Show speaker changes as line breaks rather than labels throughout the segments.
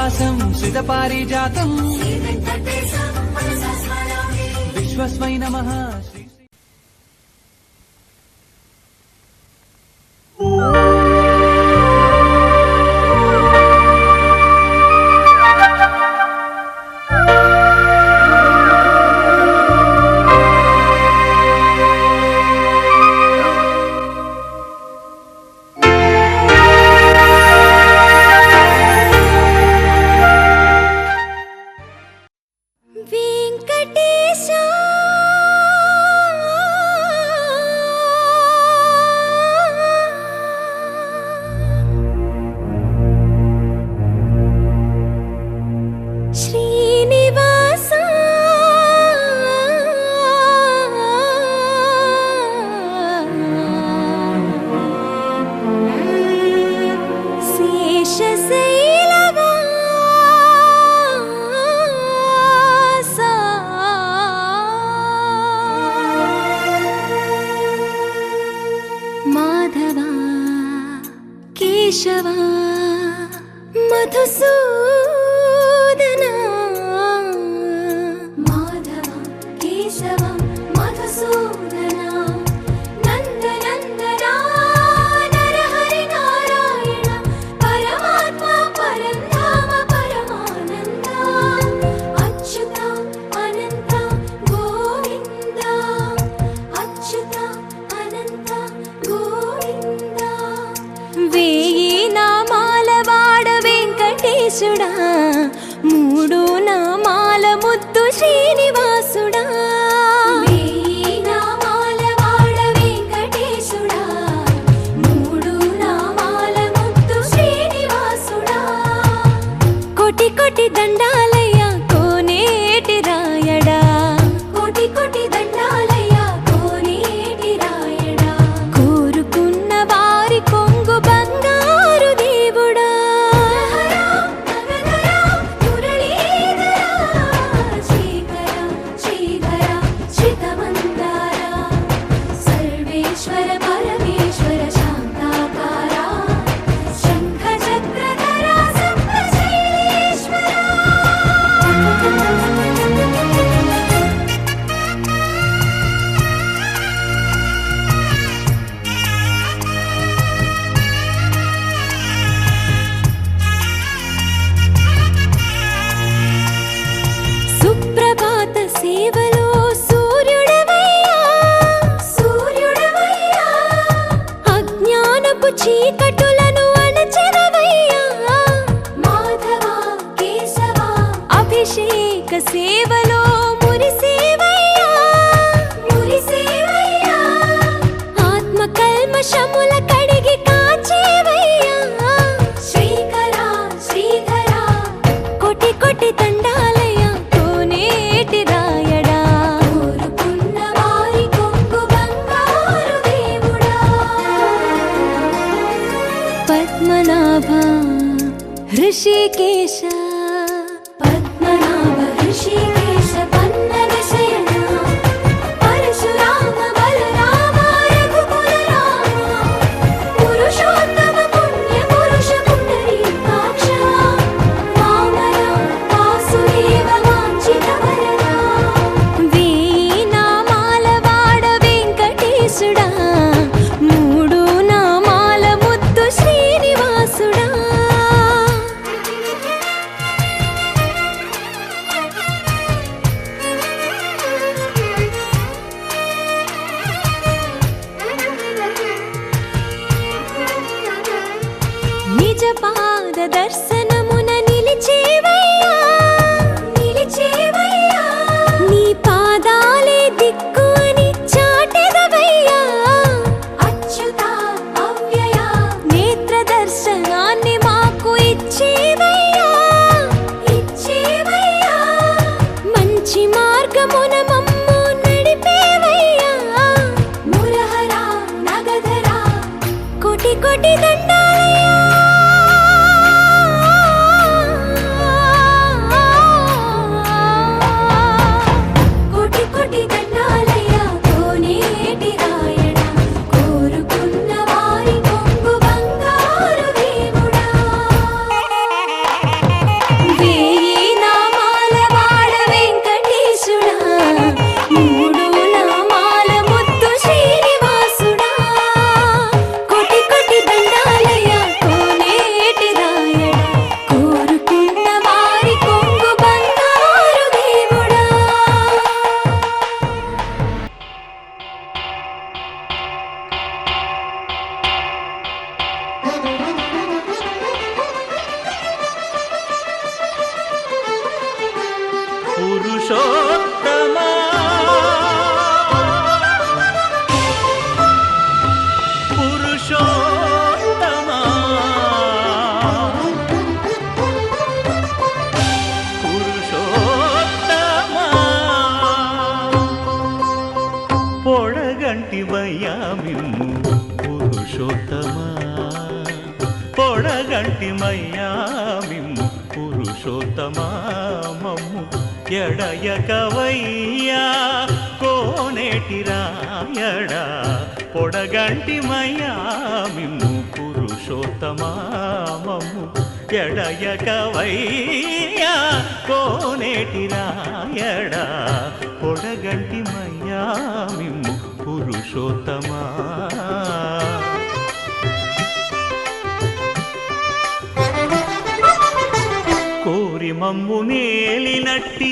సంశ్రిత పారిజాతం విశ్వస్మై నమః.
మాధవా కేశవా మధుసూదనా మాధవా కేశవా మధుసూదనా నందనందనా నరహరి నారాయణ పరమాత్మ పరంధామ పరమానంద అచ్యుత అనంత గోవింద అచ్యుత అనంత గోవింద. వేయి నామాల వాడ వెంకటేశుడా, మూడు నామాల ముద్దు శ్రీనివాసుడా. వేయి నామాల వాడ వెంకటేశుడా, మూడు నామాల ముద్దు శ్రీనివాసుడా. కోటి కోటి దండాలయ్య కోనేటి రాయడా, కోటి కోటి దండాలయ్య కోనేటి రాయడా. కోరుకున్న వారి కొంగు బంగారు దేవుడా. సర్వేశ్వర పరమేశ్వర శాంతాకార శంఖ చక్రధర సప్తశైలేశ్వర. సుప్రభాత సేవలో సూర్యుడవయ్యా, సూర్యుడవయ్యా. అజ్ఞానపు చీకటులను అణచెదవయ్యా. మాధవా కేశవా అభిషేక సేవలో మురిసేవయ్యా, మురిసేవయ్యా. ఆత్మ కల్మషముల కడిగి కాచేవయ్యా. శ్రీకర శ్రీధర కోటి కోటి దండాలయ కోనేటి రాయడా. కోరుకున్న వారి కొంగు బంగారు దేవుడా. పద్మనాభ హృషికేశ, పద్మనాభ హృషికేశ పన్నగ శయన పరశురామ బలరామ రఘుకుల రామ పురుషోత్తమ పుణ్య పురుష పుండరీకాక్ష వామన వాసుదేవ వాంఛిత వరద. వేయి నామాల వాడ వెంకటేశుడా, మూడు నామాల ముద్దు శ్రీనివాసుడా. నిజ పాద దర్శనమున నిలిచేవయ్యా, నిలిచేవయ్యా. నీ పాదాలే దిక్కు అని చాటెదవయ్యా. అచ్యుత అవ్యయ నేత్ర దర్శనాన్ని మాకు ఇచ్చేవయ్యా, ఇచ్చేవయ్యా. మంచి మార్గమున మమ్ము నడిపేవయ్యా. మురహర నగధర కోటి కోటి దండాలయ్యా.
పురుషోత్తమా పురుషోత్తమా పురుషోత్తమా పొడగంటివయ్యా మిమ్ము పురుషోత్తమా పొడగంటిమయ్యా మిమ్ము పురుషోత్తమా మమ్ము ఎడయకవయ్యా కోనేటి రాయడా పొడగంటిమయ్యా మిమ్ము పురుషోత్తమా మమ్ము ఎడయకవయ్యా కోనేటి రాయడా పొడగంటిమయ్యా మిమ్ము పురుషోత్తమా కోరి మమ్ము నేలినట్టి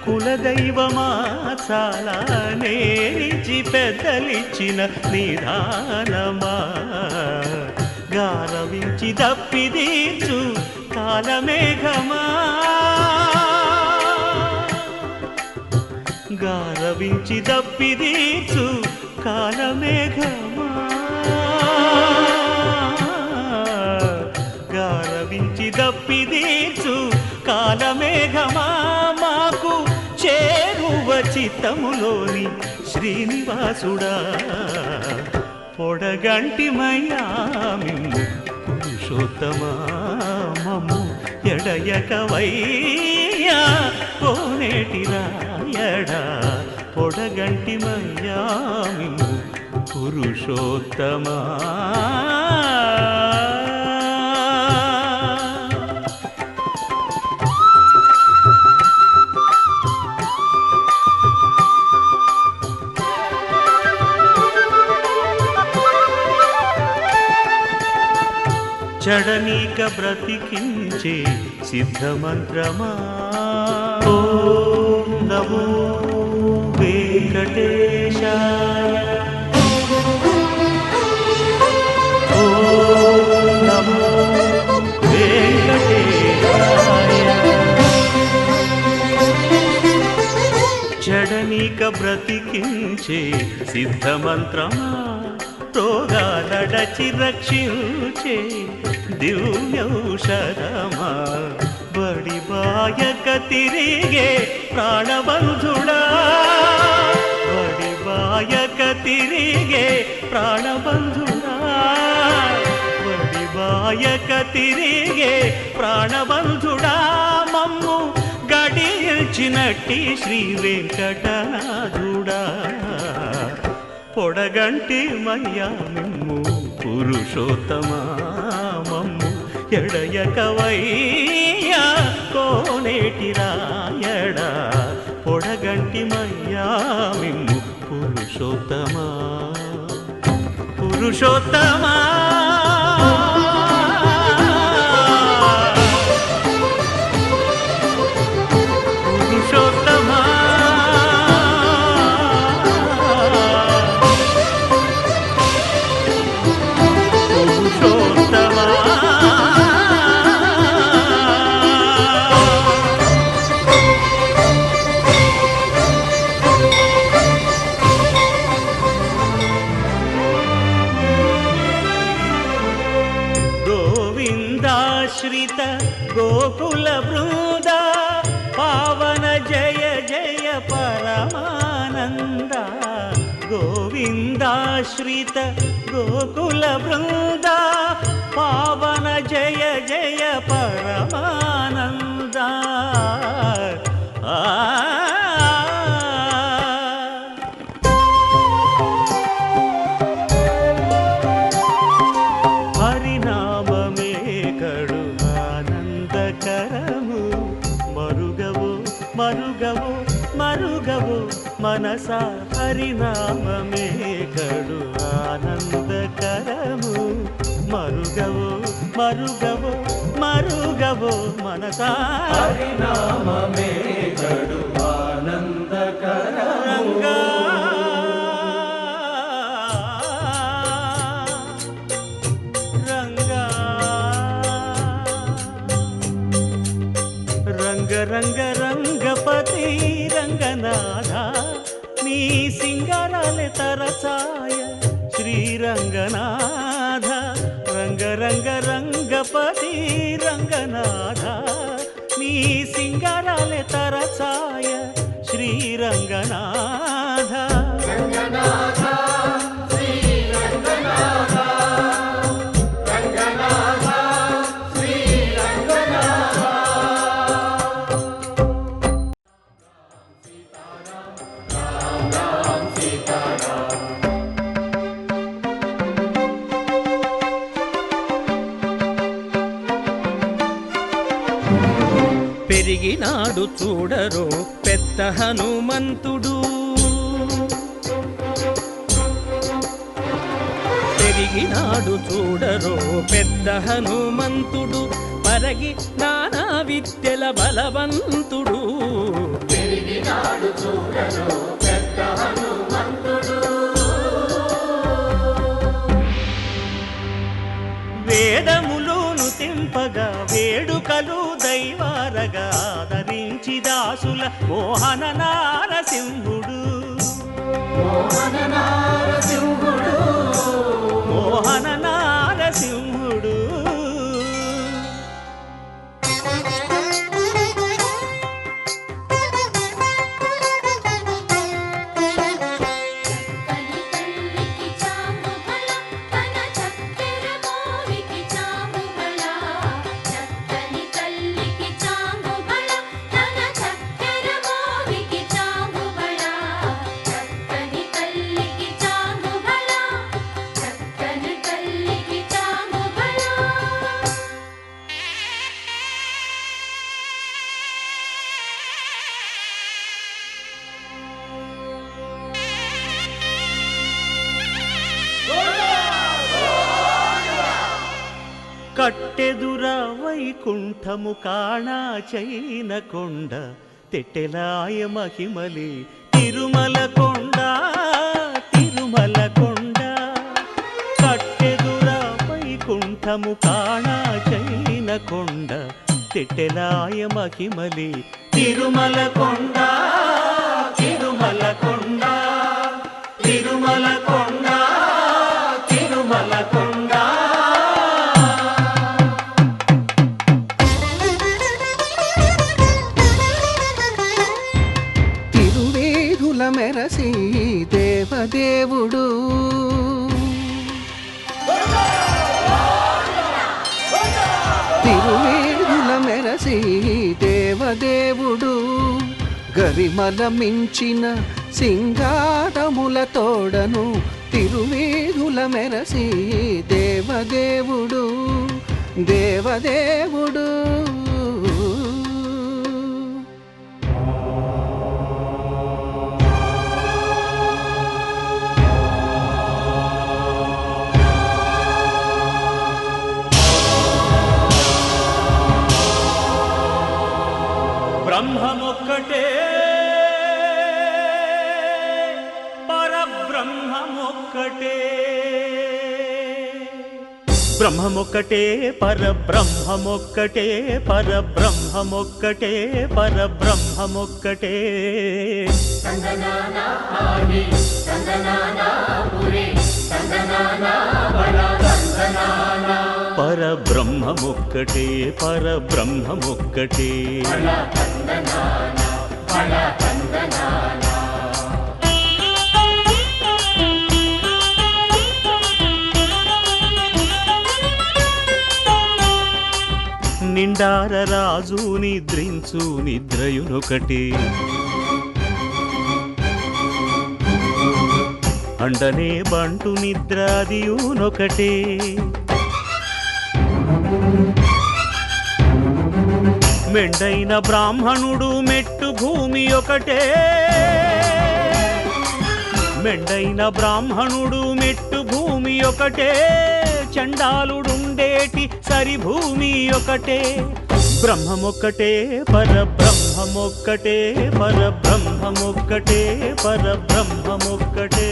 కులదైవమా చాలా నేరిచి పెద్దలిచ్చిన నిధానమా గారవించి దప్పిదీచు కాలమేఘమా గారవించి దప్పిదీచు కాలమేఘమా గారవించి దప్పిదీచు కాలమేఘమా మాకు చేరువ చిత్తములోని శ్రీనివాసుడా పొడగంటిమయ్యా మిమ్ము పురుషోత్తమా మమ్ము ఎడయకవయ్యా కోనేటి రాయడా పొడగంటిమయ్యా మిమ్ము పురుషోత్తమా చడనీక బ్రతికించే సిద్ధమంత్రమా ఓం నమో వెంకటేశాయ ఓం నమో వెంకటేశాయ చడనీక బ్రతికించే సిద్ధమంత్రమా రోగాలడచి రక్షించే దివ్యౌషధమా బడిబాయక తిరిగే ప్రాణబంధుడా బడిబాయక తిరిగే ప్రాణబంధుడా బడిబాయక తిరిగే ప్రాణబంధుడా మమ్ము గడిచినట్టి శ్రీ వెంకటనాథుడా పొడగంటి మయ్యా మిమ్ము పురుషోత్తమా మమ్ము ఎడయకవయ్యా కోనేటి రాయడా పొడగంటి మయ్యా మిమ్ము పురుషోత్తమా పురుషోత్తమా పురుషోత్తమా गोविन्दाश्रित गोकुल बृन्द पावन जय जय परमानन्द गोविन्दाश्रित गोकुल बृन्द पावन जय जय परमानन्द మరుగవు మరుగవు మనసా హరినామమే కడు ఆనందకరము మరుగవు మరుగవు మరుగవు మనసా
హరినామమే కడు ఆనందకరము
రంగ రంగ రంగపతి రంగనాథ నీ సింగారాలే తరచాయ శ్రీరంగనాథ రంగరంగ రంగపతి రంగనాథ నీ సింగారాలే తరచాయ శ్రీరంగనాథ
పెరిగినాడు చూడరో పెద్ద హనుమంతుడు పెరిగినాడు చూడరో పెద్ద హనుమంతుడు పరగి నానా విద్యల బలవంతుడు
పెరిగినాడు చూడరో పెద్ద హనుమంతుడు
వేదములును తింపగా వేడుకలు దైవారగా ఆదరించి దాసుల మోహన నారసింహుడు
మోహన నారసింహుడు
మోహన నారసింహుడు కట్టెదుర వైకుంఠము కాణా చైన కొండ తెట్టెలాయ మహిమలి తిరుమల కొండ తిరుమల కొండ కట్టెదుర వైకుంఠము కాణా చైన కొండ తెట్టెలాయ మహిమలి తిరుమల కొండ తిరుమల కొండ తిరుమల కొండ తిరుమల కొండ
మెరసి దేవదేవుడు తిరువేదుల మెరసి దేవదేవుడు గరిమల మించిన సింగారముల తోడను తిరువేదుల మెరసి దేవదేవుడు దేవదేవుడు
బ్రహ్మమొక్కటే పరబ్రహ్మమొక్కటే బ్రహ్మమొక్కటే పరబ్రహ్మమొక్కటే పరబ్రహ్మమొక్కటే పరబ్రహ్మమొక్కటే
సంగనానా ఆని సంగనానా పురి సంగనానా బల సంగనానా
పరబ్రహ్మమొక్కటే పరబ్రహ్మమొక్కటే
బల సంగనానా బల సంగనానా
నిండార రాజు నిద్రించు నిద్రయునొకటి అండనే బంటు నిద్రాదియునొకటే మెండైన బ్రాహ్మణుడు మెట్టు భూమి ఒకటే మెండైన బ్రాహ్మణుడు మెట్టు భూమి ఒకటే చండాలుడుండేటి సరిభూమి ఒకటే బ్రహ్మమొక్కటే పరబ్రహ్మమొక్కటే పరబ్రహ్మమొక్కటే పరబ్రహ్మమొక్కటే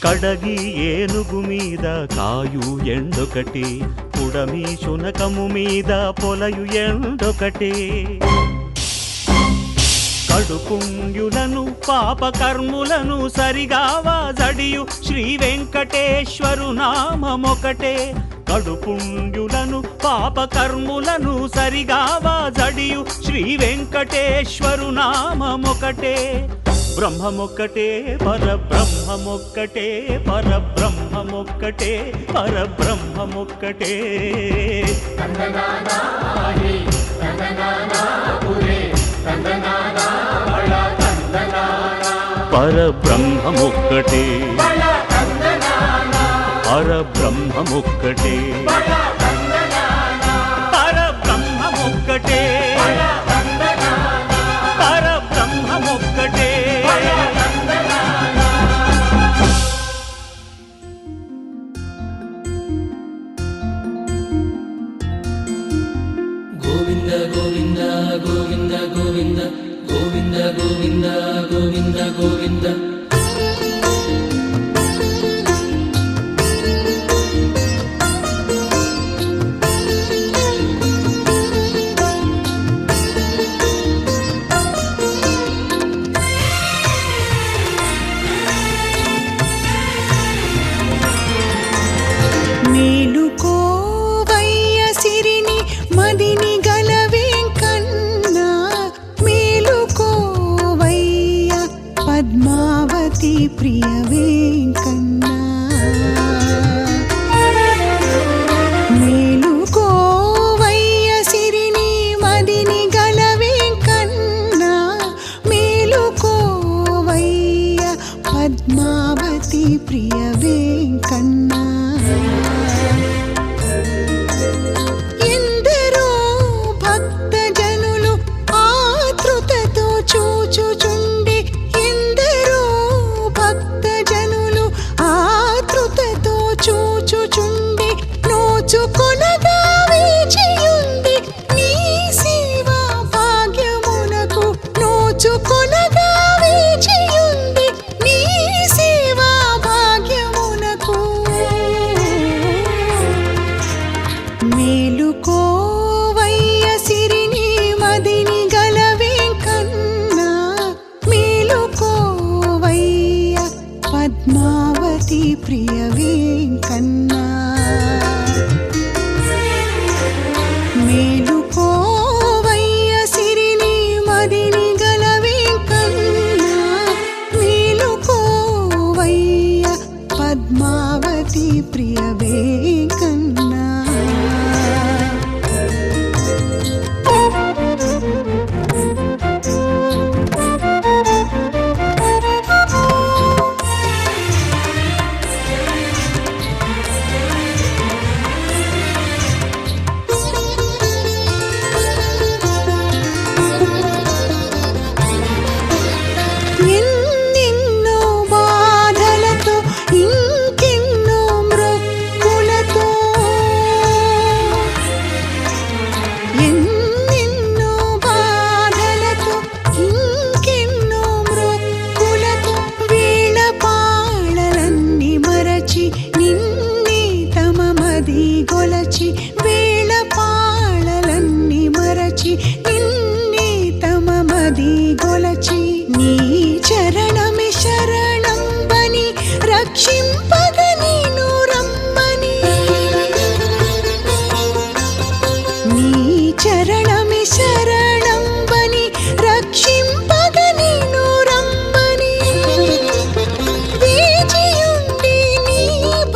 కడగి ఏనుగు మీద కాయు ఎండొకటి, పుడమి శునకము మీద పొలయు ఎండొకటి. కడుపుంగులను పాపకర్ములను సరిగావా జడియు శ్రీ వెంకటేశ్వరు నామమొకటే. కడుపుంగులను పాపకర్ములను సరిగావా జడియు శ్రీ వెంకటేశ్వరు నామమొకటే. బ్రహ్మమొక్కటే పరబ్రహ్మమొక్కటే, పరబ్రహ్మమొక్కటే, పరబ్రహ్మమొక్కటే.
తందనానా హరి తందనానా పురే తందనానా బళ తందనానా.
పరబ్రహ్మమొక్కటే
బళ తందనానా.
పరబ్రహ్మమొక్కటే
బళ తందనానా.
పరబ్రహ్మమొక్కటే
బళ తందనానా.
పరబ్రహ్మమొక్కటే.
బళ తందనానా.
గోవింద గోవింద గోవింద గోవింద గోవింద గోవింద గోవింద గోవింద.
మేలుకోవయ్య సిరిని మదిని గలవేంకన్నా, మేలుకోవయ్య పద్మావతి ప్రియ వెంకన్నా. మేలుకోవయ్య సిరిని మదిని గలవేంకన్నా, మేలుకోవయ్య పద్మావతి ప్రియ వెంకన్నా. ఎందరో భక్తజనులు ఆతృతతో చూచుచుండి, ఎందరో భక్తజనులు ఆతృతతో చూచుచుండి, నోచుకొనగా వేచియుండి నీ సేవా భాగ్యమునకు, నోచుకొనగా వేచియుండి నీ సేవా భాగ్యమునకు. మేలుకోవయ్య సిరిని మదిని గలవేంకన్నా, మేలుకోవయ్య పద్మావతి ప్రియ వెంకన్నా. మేలుకోవయ్య సిరిని మదిని గలవేంకన్నా, మేలుకోవయ్య పద్మావతి ప్రియ వెంకన్నా. ఎన్నెన్నో బాధలతో ఇంకెన్నో మృక్కులతో, ఎన్నెన్నో బాధలతో ఇంకెన్నో మృక్కులతో, వేళ పాళలన్నీ మరచి నిన్నే తమ మది గొలచి, వేళ పాళలన్నీ మరచి నిన్నే తమ మది గొలచి, నీ చరణమే శరణంబని రక్షింపగ నీను రమ్మని, నీ చరణమే శరణంబని రక్షింపగ నీను రమ్మని. వేచియుండి నీ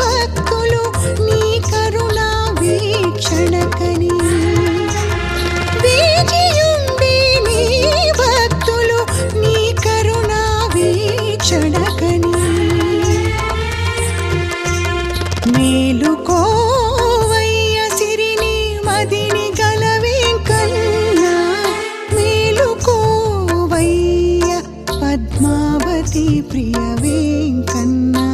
భక్తులు నీ కరుణా వీక్షణకని, వేచియుండి నీ భక్తులు నీ కరుణా వీక్షణకని. మేలుకోవయ్య సిరిని మదిని గలవేంకన్నా, మేలుకోవయ్య పద్మావతి ప్రియ వెంకన్నా.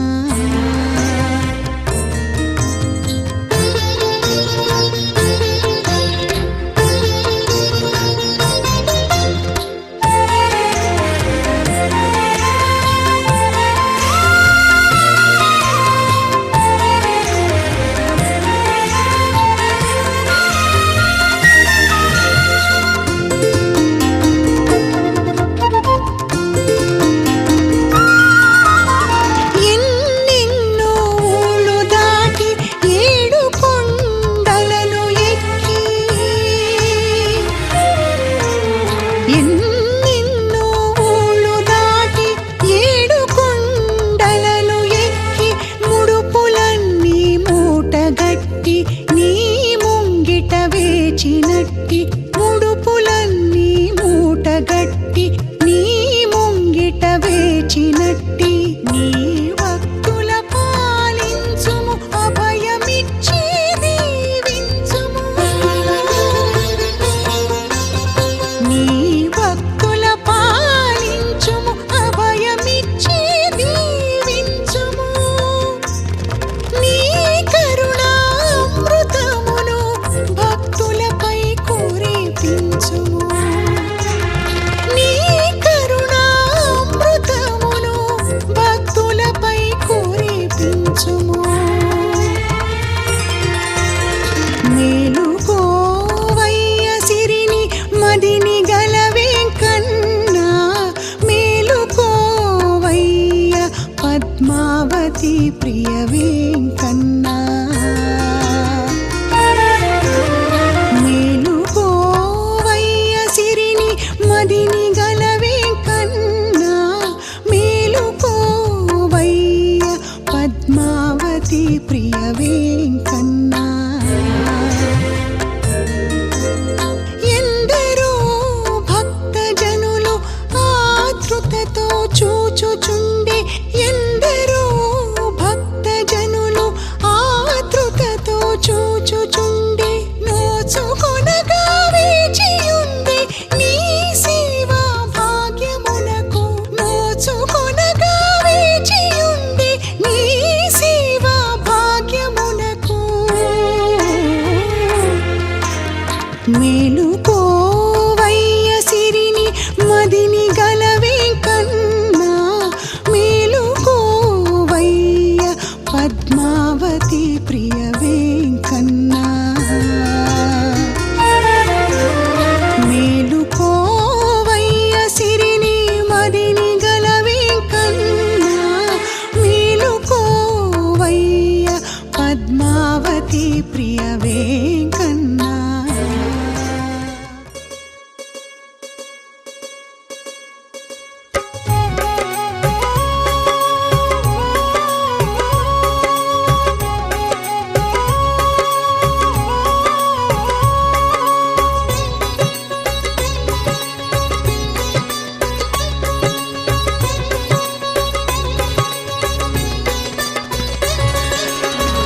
నిలిచినట్టి నీ భక్తుల పాలించుము అభయమిచ్చి దీవించుము నీ భక్తుల పాలించుము అభయమిచ్చి దీవించుము నీ కరుణామృతమును భక్తులపై కురిపించుము నీ కరుణామృతమును భక్తులపై కురిపించుము మేలుకోవయ్య సిరిని మదిని గల వెంకన్నా మేలుకోవయ్య పద్మావతి ప్రియ వెంకన్నా మేలుకోవయ్య సిరిని మదిని గల వెంకన్నా మేలుకోవయ్య పద్మావతి ప్రియ వెంకన్నా ఎందరో భక్తజనులు ఆతృతతో చూచుచుండే ఎందరో భక్తజనులు ఆతృతతో చూచుచుండే నోచుకొనగా వేచియుండే నీ సేవా భాగ్యమునకు నోచుకొనగా వేచియుండే నీ సేవా భాగ్యమునకు మేలుకోవయ్య సిరిని మదిని గల వెంకన్నా మేలుకోవయ్య పద్మావతి ప్రియ వెంకన్నా మేలుకోవయ్య సిరిని మదిని గల వెంకన్నా మేలుకోవయ్య పద్మావతి ప్రియ వెంకన్నా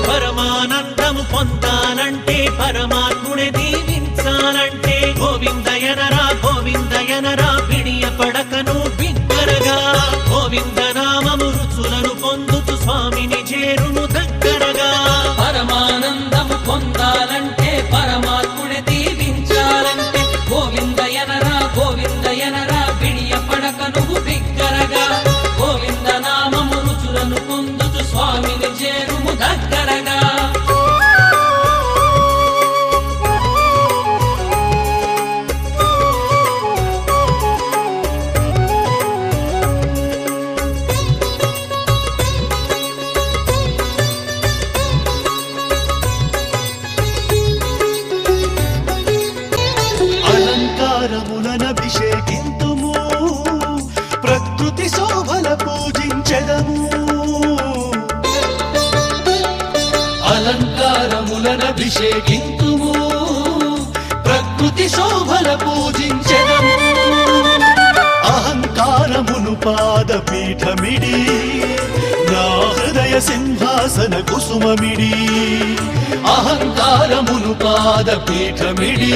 పరమానందము పొందాలంటే పరమాత్ముడే దీవించాలంటే గోవిందయనరా గోవిందయనరా పిడియ పడకను బిగ్గరగా గోవింద నామము రుచులను పొందుతూ స్వామిని చేరును దగ్గరగా
పరమానందము పొందాలంటే పరమాత్ముడే దీవించాలంటే గోవిందయనరా గోవిందయనరా విడియ పడక నువ్వు బిగ్గరగా గోవింద నామము రుచులను పొందుతూ స్వామిని చేరుము దగ్గరగా
అలంకారములనభిషేకింతుము ప్రకృతి శోభల పూజించెదము
అలంకారములనభిషేకింతుము ప్రకృతి శోభల పూజించెదము
అహంకారమును పాదపీఠమిడి నా హృదయ సింహాసన కుసుమమిడి
అహంకారమును పాదపీఠమిడి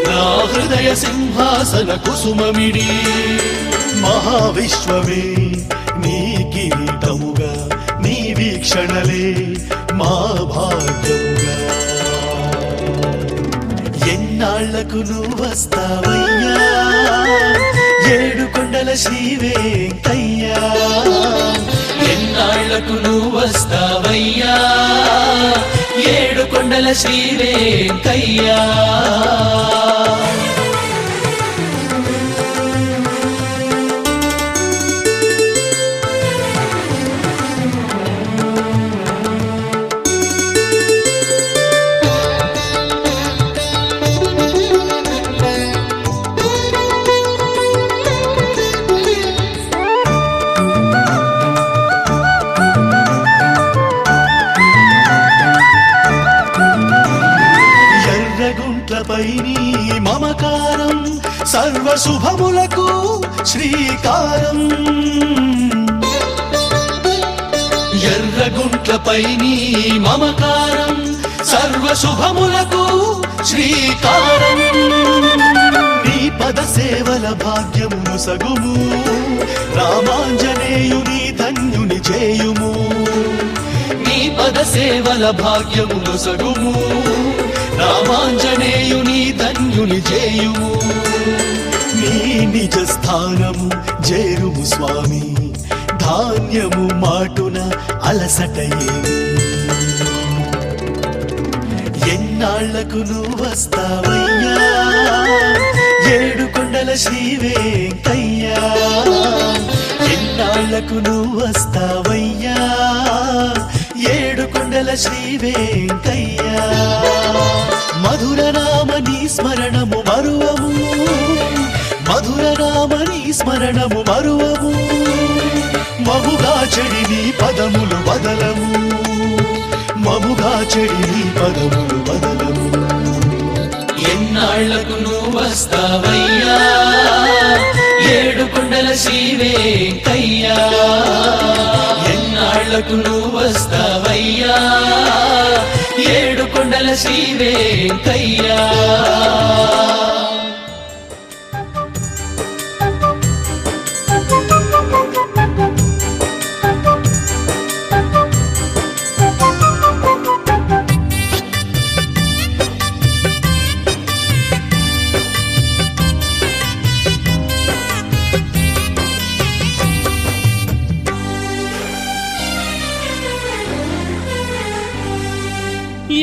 నా హృదయ సింహాసన కుసుమమిడి మహావిశ్వమే నీ కిరీటముగా నీ వీక్షణలే మా భాగ్యముగా ఎన్నాళ్లకు నువ్వు వస్తావయ్యా ఏడు కొండల శ్రీవేంకయ్యా
ఎన్నాళ్లకు నువ్వు వస్తావయ్యా ఏడు కొండల శ్రీవేంకయ్యా
ఎర్రగుంట్లపై నీ మమకారం సర్వశుభములకు శ్రీకారం.
ఎర్రగుంట్లపై నీ మమకారం సర్వశుభములకు శ్రీకారం.
నీ పద సేవల భాగ్యమును సగుము రామాంజనేయుని ధన్యుని చేయుము.
నీ పద సేవల భాగ్యములు సగుము రామాంజనేయుని ధన్యుని చేయుము.
నీ నిజ స్థానము చేరుము స్వామి ధాన్యము మాటున అలసటయేమి. ఎన్నాళ్లకు నువ్వు వస్తావయ్యా ఏడు కొండల శ్రీ వెంకయ్యా. ఎన్నాళ్లకు నువ్వు వస్తావయ్యా ఏడు కొండల శ్రీ వెంకయ్యా. మధుర నామని స్మరణము మరువము మధుర నామని స్మరణము మరువము. మముగా చెడి నీ పదములు వదలము మముగా చెడి నీ పదములు వదలము.
ఎన్నాళ్లకు నువ్వు వస్తావయ్యా ఏడు కొండల శ్రీ వెంకయ్యా. ఎన్నాళ్లకు నువ్వు వస్తావయ్యా ఏడు కొండల శ్రీ వెంకయ్యా.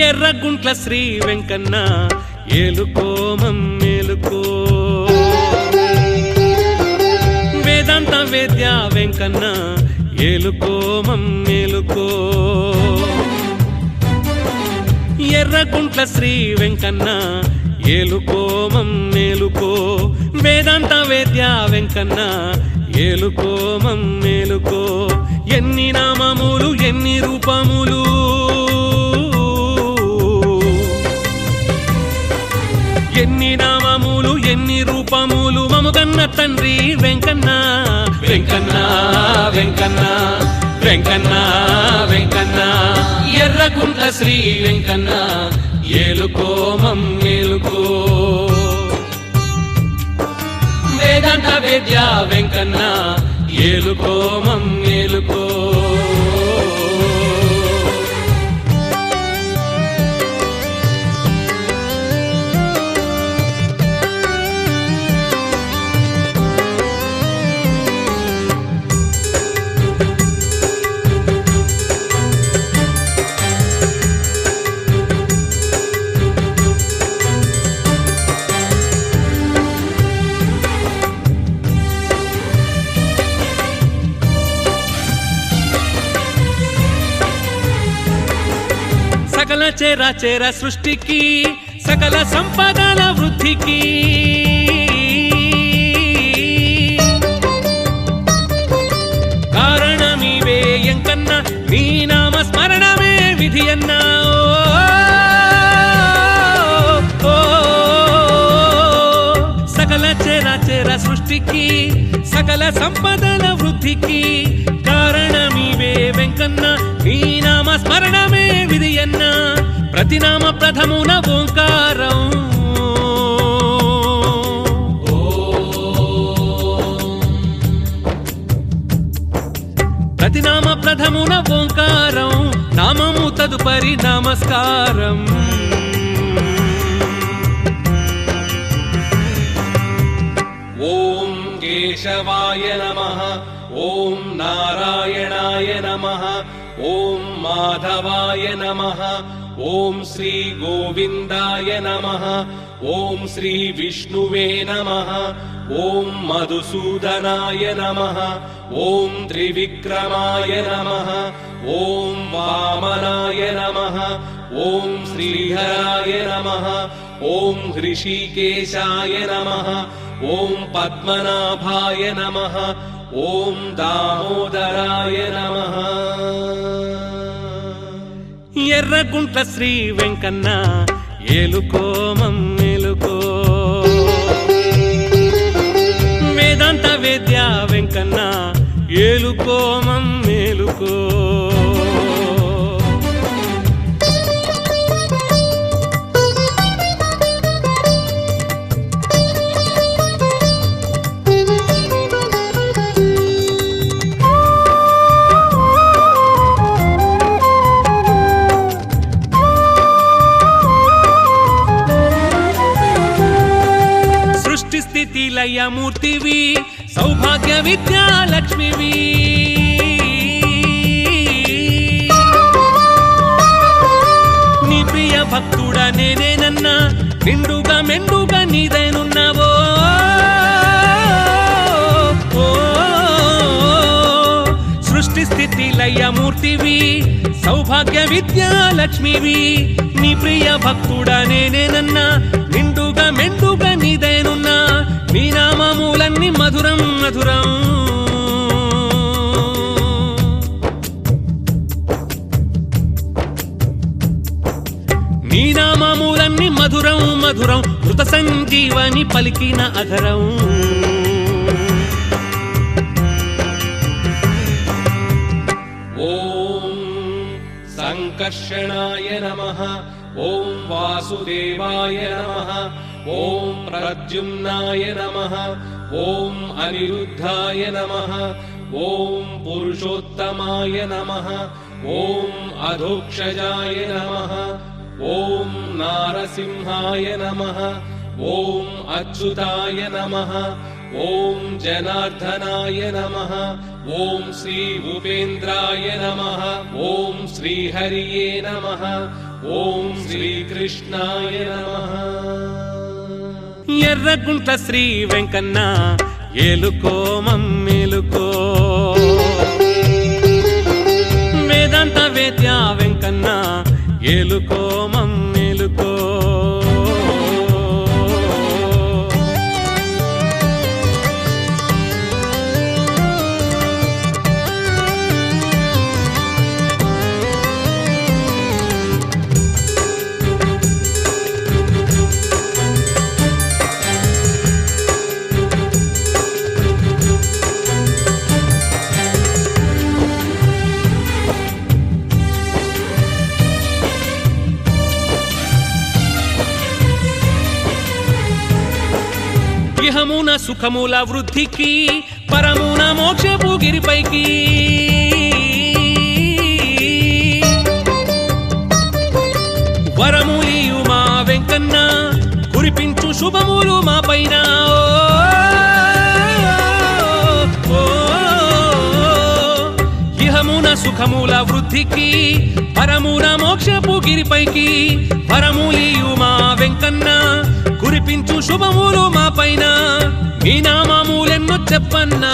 ఎర్రగుంట్ల శ్రీ వెంకన్న ఏలుకో మమ్మేలుకో. వేదాంత వేద్య వెంకన్న ఏలుకో మమ్మేలుకో. ఎర్రగుంట్ల శ్రీ వెంకన్న ఏలుకో మమ్మేలుకో. వేదాంత వేద్య వెంకన్న ఏలుకో మమ్మేలుకో. ఎన్ని నామములు ఎన్ని రూపములు ఎన్ని నామములు ఎన్ని రూపములు మముగన్న తండ్రి వెంకన్న. వెంకన్న వెంకన్న వెంకన్న వెంకన్న. ఎర్రగుంట్ల శ్రీ వెంకన్న ఏలుకో మమ్మేలుకో. వేదాంత వేద్య వెంకన్న ఏలుకో మమ్మేలుకో. సకల చేర సృష్టికి సకల సంపదల వృద్ధికి కారణమీవే ఎంకన్నా నీ నామ స్మరణమే విధి అన్నా. సకల చేర సృష్టికి సకల సంపదల వృద్ధికి కారణమీవే వెంకన్న నీ నామ స్మరణమే విధి అన్నా. ప్రతినామ ప్రథమున ఓంకారం ప్రతినామ ప్రథమున ఓంకారం నామము తదుపరి నమస్కారం. ఓం కేశవాయ నమః ఓం నారాయణాయ నమః ఓం మాధవాయ నమః ఓం శ్రీ గోవిందాయ నమః ఓం శ్రీ విష్ణువే నమః ఓం మధుసూదనాయ నమః ఓం త్రివిక్రమాయ నమః ఓం వామనాయ నమః ఓం శ్రీహరాయ నమః ఓం హృషికేశాయ నమః ఓం పద్మనాభాయ నమః ఓం దామోదరాయ నమః. ఎర్రగుంట్ల శ్రీ వెంకన్న ఏలుకో మమ్మేలుకో. వేదాంత వేద్య వెంకన్న ఏలుకో మమ్మేలుకో. స్థితి లయమూర్తివి సౌభాగ్య విద్యాలక్ష్మివి. నీ ప్రియ భక్తుడ నేనేనన్నా నిండుగా మెండుగా నీదైనున్నావో. సృష్టి స్థితి లయమూర్తివి సౌభాగ్య విద్యాలక్ష్మివి. నీ ప్రియ భక్తుడ నేనేనన్నా నిండుగా మెండుగా నీదైనున్నా. నీ నామములన్నీ మధురం మధురం. నీ నామములన్నీ మధురం మధురం. మృత సంజీవని పలికిన అధరం. ఓం సంకర్షణాయ నమః. ఓం వాసుదేవాయ నమః. ఓం ప్రద్యుమ్నాయ నమః. ఓం అనిరుద్ధాయ నమః. ఓం పురుషోత్తమాయ నమః. ఓం అధోక్షజాయ నమః. ఓం నారసింహాయ నమః. ఓం అచ్యుతాయ నమః. ఓం జనార్దనాయ నమః. ఓం శ్రీ ఉపేంద్రాయ నమః. ఓం శ్రీహరియే నమః. ఓం శ్రీకృష్ణాయ నమః. ఎర్రగుంట్ల శ్రీ వెంకన్న ఏలుకో మమ్మేలుకో. వేదాంత వేద్య వెంకన్న ఏలుకో మమ్మేలుకో. ఇహమున సుఖముల వృద్ధికి పరమున మోక్షపు గిరిపైకి. వరములియు మా వెంకన్న కురిపించు శుభములు మా పైన. ఇహమున సుఖముల వృద్ధికి పరమున మోక్షపు గిరిపైకి. వరములియు మా వెంకన్న కురిపించు శుభములు మా పైన. నీ నామములెన్నో చెప్పన్నా.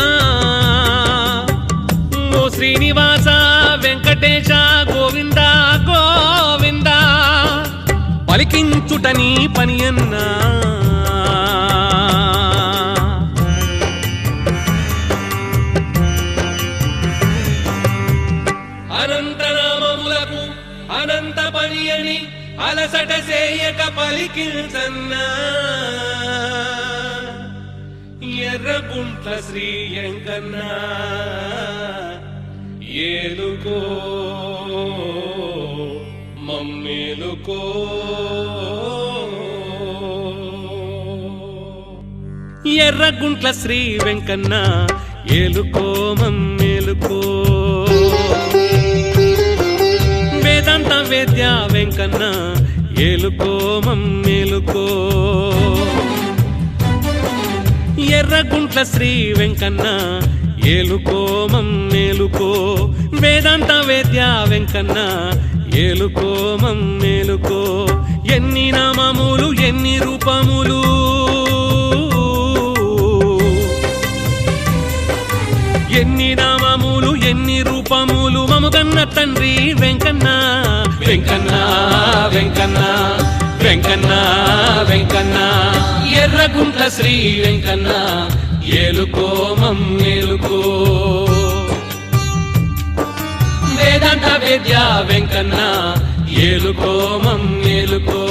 ఓ శ్రీనివాస వెంకటేశ గోవింద గోవింద పలికించుట నీ పని అన్నా. అనంతనామములకు అనంత పని అని అలసట చేయక పలికించన్నా. ఎర్రగుంట్ల శ్రీ వెంకన్న ఏలుకో మమ్మేలుకో. ఎర్రగుంట్ల శ్రీ వెంకన్న ఏలుకో మమ్మేలుకో. వేదాంత వేద్య వెంకన్న ఏలుకో మమ్మేలుకో. ఎర్రగుంట్ల శ్రీ వెంకన్న ఏలుకో మమ్మేలుకో. వేదాంత వేద్య వెంకన్న ఏలుకో మమ్మేలుకో. ఎన్ని నామములు ఎన్ని రూపములు. ఎన్ని నామములు ఎన్ని రూపములు మముగన్న తండ్రి వెంకన్న. వెంకన్న వెంకన్న వెంకన్న వెంకన్న. ఎర్రగుంట్ల శ్రీ వెంకన్న ఏలుకో మమ్మేలుకో. వేదాంత వేద్య వెంకన్న ఏలుకో మమ్మేలుకో.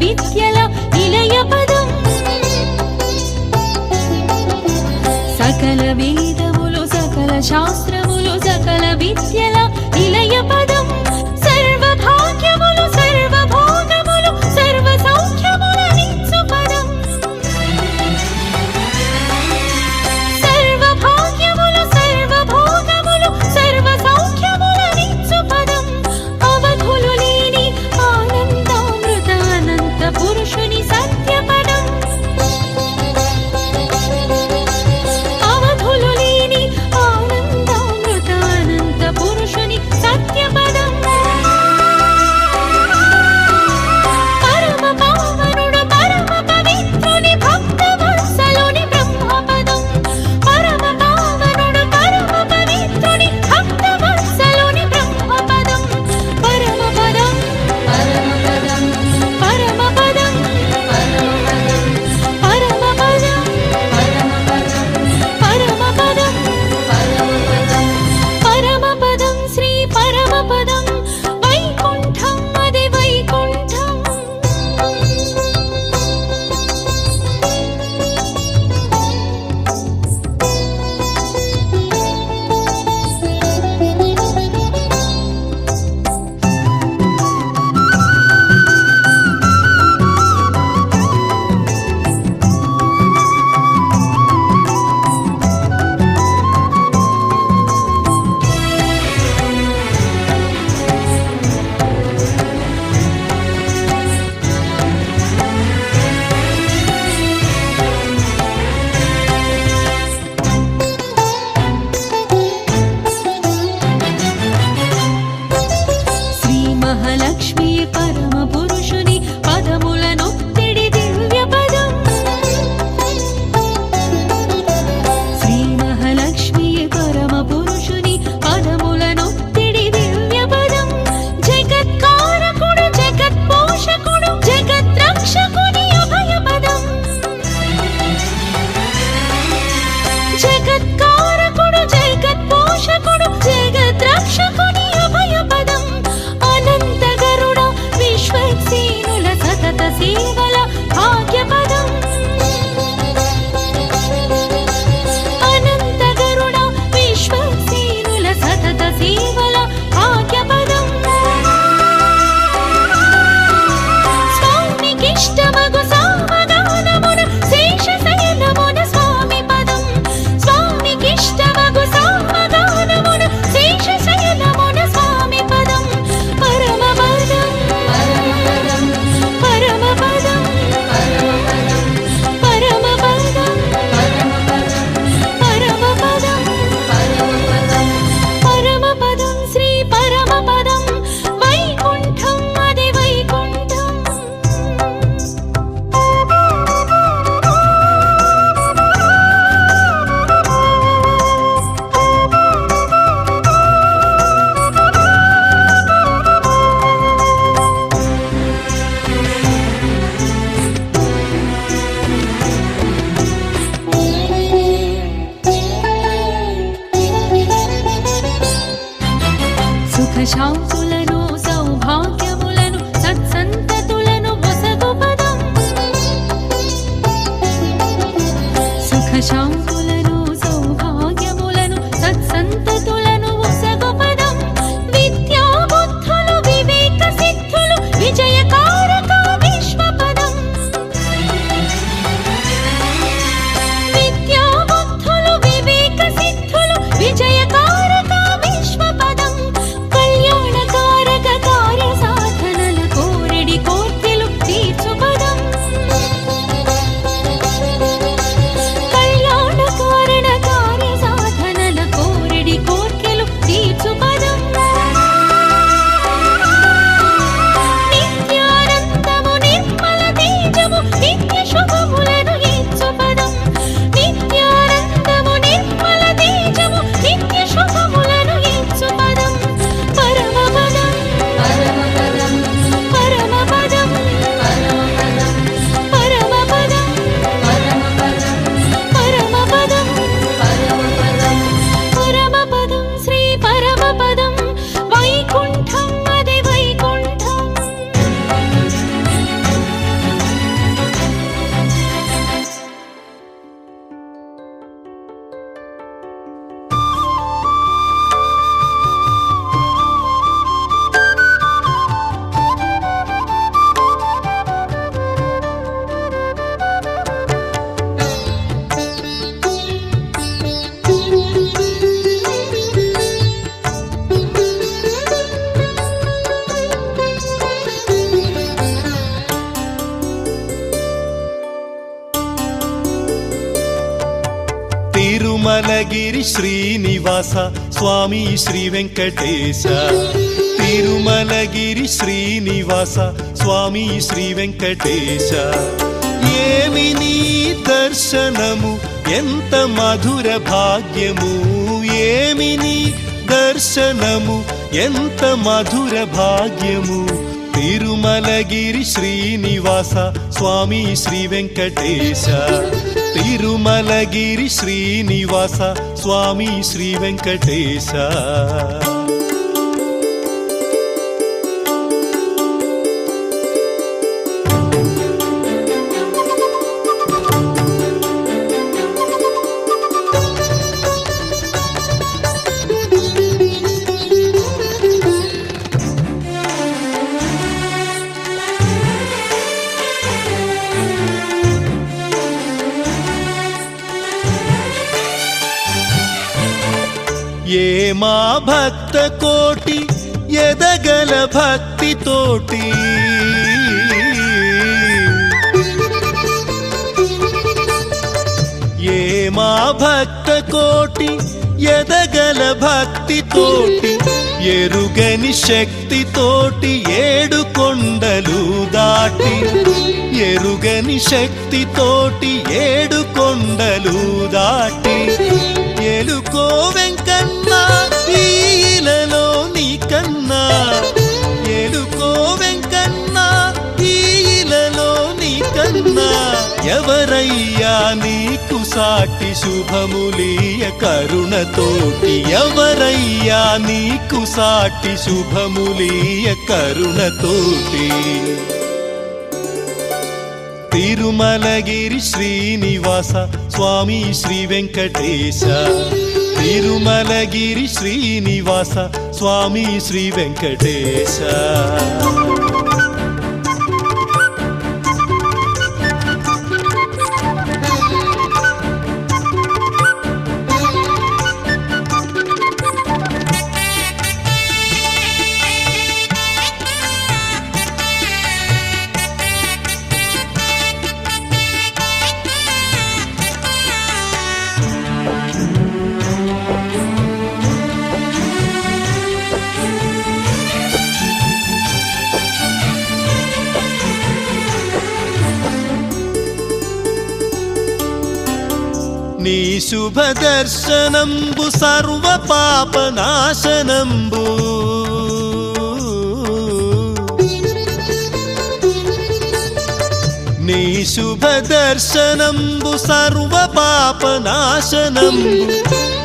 విద్యల నిలయ పదం సకల వేదములు సకల శాస్త్రములు సకల విద్యల నిలయ పదం సర్వ భాగ్యములు సర్వ భోగములు సర్వ సౌఖ్యముల నిత్సు పదం సర్వ భాగ్యములు సర్వ భోగములు సర్వ సౌఖ్యముల నిత్సు పదం అవధులు లేని ఆనందామృత అనంత పురుషుని సత్య పదం అవధులు లేని ఆనందామృత అనంత పురుషుని సత్య పదం పరమ పావనుడు పరమ పవిత్రుని భక్త వత్సలుని బ్రహ్మ పదం పరమ పావనుడు పరమ పవిత్రుని భక్త వత్సలుని బ్రహ్మ పదం పరమ పదం పరమ పదం పరమ పదం పరమ పదం పరమ పదం పరమ పదం శ్రీ పరమ పదం వైకుంఠం అది వైకుంఠం శ్రీ మహాలక్ష్మి పరమ పురుషుని పదములనొత్తిడి దివ్య పదం శ్రీ మహాలక్ష్మి పరమ పురుషుని పదములనొత్తిడి దివ్య పదం జగత్కారకుడు జగత్పోషకుడు జగద్రక్షకుని అభయ పదం జగత్కారకుడు జగత్పోషకుడు జగద్రక్షకుని అభయ పదం అనంత గరుడ విశ్వక్సేనుల సతత సేవల భాగ్య పదం అనంత గరుడ విశ్వక్సేనుల సతత సేవల భాగ్య పదం స్వామికిష్టమగు సామగానమున శేషశయనమున స్వామి పదం స్వామికిష్టమగు సామగానమున శేషశయనమున స్వామి పదం పరమ పదం పరమ పదం పరమ పదం పరమ పదం పరమ పదం శ్రీ పరమ పదం వైకుంఠం అది వైకుంఠం సుఖ శాంతులను సౌభాగ్యములను సత్సంతతులను వసగు పదం సుఖ శాంతులను సౌభాగ్యములను సత్సంతతులను వసగు పదం విద్యా బుద్ధులు వివేక సిద్ధులు విజయకారక విశ్వ పదం విద్యా బుద్ధులు వివేక సిద్ధులు విజయకారక విశ్వ పదం కళ్యాణకా
తిరుమలగిరి శ్రీనివాస స్వామి శ్రీ వెంకటేశ తిరుమలగిరి శ్రీనివాస స్వామి శ్రీ వెంకటేశ ఏమి నీ దర్శనము ఎంత మధుర భాగ్యము ఏమి నీ దర్శనము ఎంత మధుర భాగ్యము తిరుమలగిరి శ్రీనివాస స్వామి శ్రీ వెంకటేశ తిరుమలగిరి శ్రీనివాస స్వామి శ్రీ వెంకటేశ ఏ మా భక్త కోటి ఎదగల భక్తి తోటి ఏ మా భక్త కోటి ఎదగల భక్తి తోటి ఎరుగని శక్తి తోటి ఏడు కొండలు దాటి ఎరుగని శక్తి తోటి ఏడు కొండలు దాటి ఎలుకో వెంకన్న ఈలలో నీకన్నా ఎలుకో వెంకన్న ఈలలో నీకన్నా ఎవరయ్యా నీకు సాటి శుభములీయ కరుణతోటి ఎవరయ్యా నీకు సాటి శుభములీయ కరుణతోటి తిరుమలగిరి శ్రీనివాస స్వామి శ్రీ వెంకటేశ తిరుమలగిరి శ్రీనివాస స్వామి శ్రీ వెంకటేశ నీ శుభ దర్శనంబు సర్వ పాపనాశనంబు నీ శుభ దర్శనంబు సర్వ పాపనాశనంబు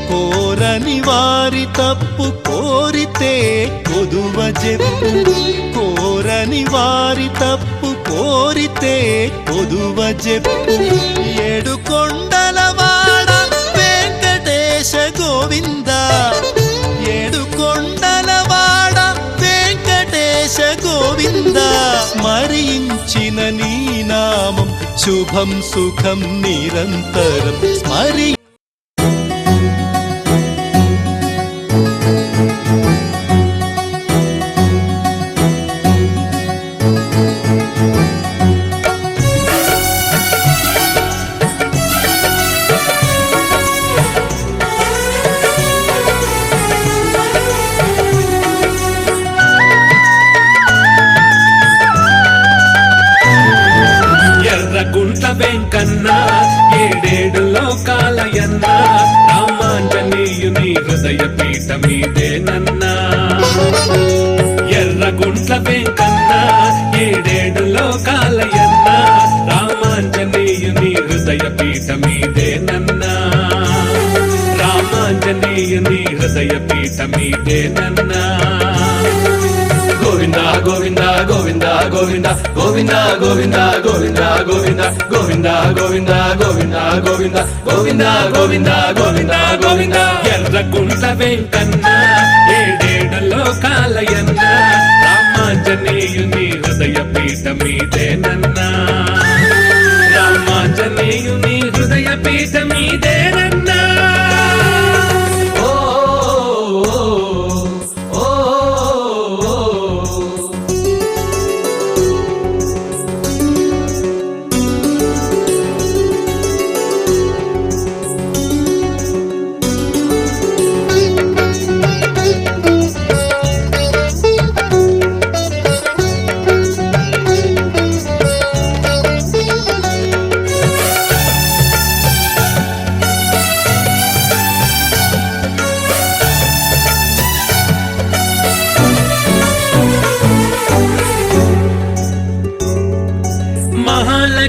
కోరని వారి తప్పు కోరితే కొదువ చెప్పు కోరని వారి తప్పు కోరితే కొదువ చెప్పు ఏడు కొండలవాడ వెంకటేశ గోవింద ఏడు కొండలవాడ వెంకటేశ గోవింద స్మరించిన నీ నామం శుభం సుఖం నిరంతరం స్మరి
ఎర్రగుంట వెంకన్న ఏడేడు లోకాలయన్న రామాంజనేయుని హృదయ పీఠ మీదేనన్నా ఎర్రగుంట వెంకన్న ఏడేడు లోకాలయన్న రామాంజనేయుని హృదయ పీఠ మీదేనన్నా రామాంజనేయుని హృదయ పీఠ మీదేనన్నా గోవింద గోవింద గోవింద గోవింద గోవింద గోవింద గోవింద గోవింద గోవింద గోవింద గోవింద గోవింద గోవింద గోవింద గోవింద గోవింద ఎర్రగుంట వెంకన్న ఏడేడు లోకాలయన్న రామాంజనేయుని హృదయ పీఠ మీదేనన్నా రామాంజనేయుని హృదయ పీఠ మీదేనన్నా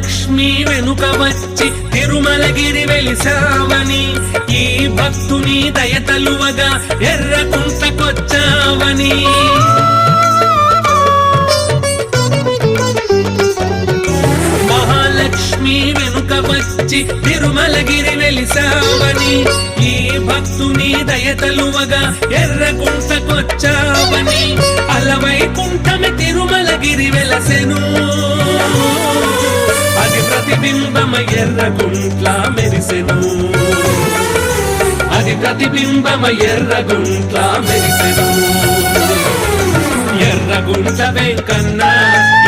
మహాలక్ష్మి వెనుక వచ్చి తిరుమలగిరి వెలిసావని, ఈ భక్తుని దయతలువగా ఎర్రకుంటకొచ్చావని. మహాలక్ష్మి వెనుక వచ్చి తిరుమలగిరి వెలిసావని, ఈ భక్తుని దయతలువగా ఎర్రకుంటకొచ్చావని. అలవైకుంఠమి తిరుమలగిరి వెలసెను, అది ప్రతిబింబమై ఎర్రగుంట్లా మెరిసెను, అది ప్రతిబింబమై ఎర్రగుంట్లా మెరిసెను. ఎర్రగుంట్ల వెంకన్న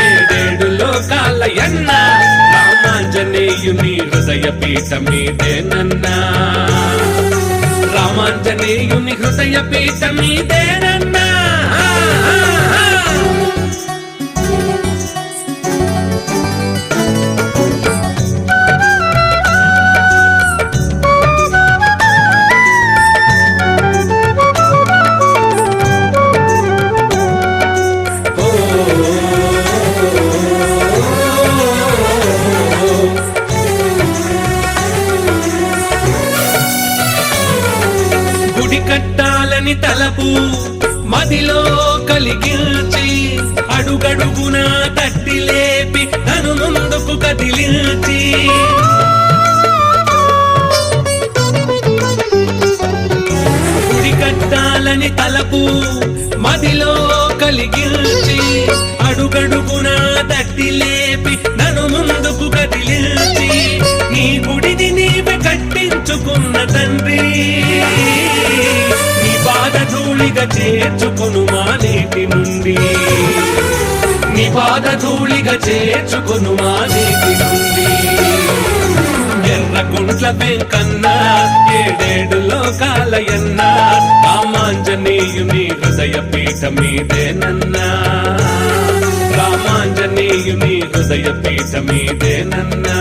ఏడేడు లోకాల ఎన్న, రామాంజనేయుని హృదయ పీఠ మీదేనన్నా, రామాంజనేయుని హృదయ పీఠ మీదేనన్నా. గుడి కట్టాలని తలపు మదిలో కలిగించి, అడుగడుగునా తట్టి లేపి తను ముందుకు కదిలించి, గుడి కట్టాలని తలపు మదిలో కలిగించి, అడుగడుగునా తట్టి లేపి నన్ను ముందుకు కదిలించి, నీ గుడిని నీవే కట్టించుకున్న తండ్రి, నీ పాదధూళిగా చేర్చుకొను మా నేటి నుండి, నీ పాదధూళిగా చేర్చుకొను మా నేటి నుండి. ఎర్రగుంట్ల వెంకన్న ఏడేడు లోకాల ఎన్న, రామాంజనేయుని హృదయ పీఠ మీదేనన్నా, రామాంజనేయుని హృదయ పీఠ మీదేనన్నా.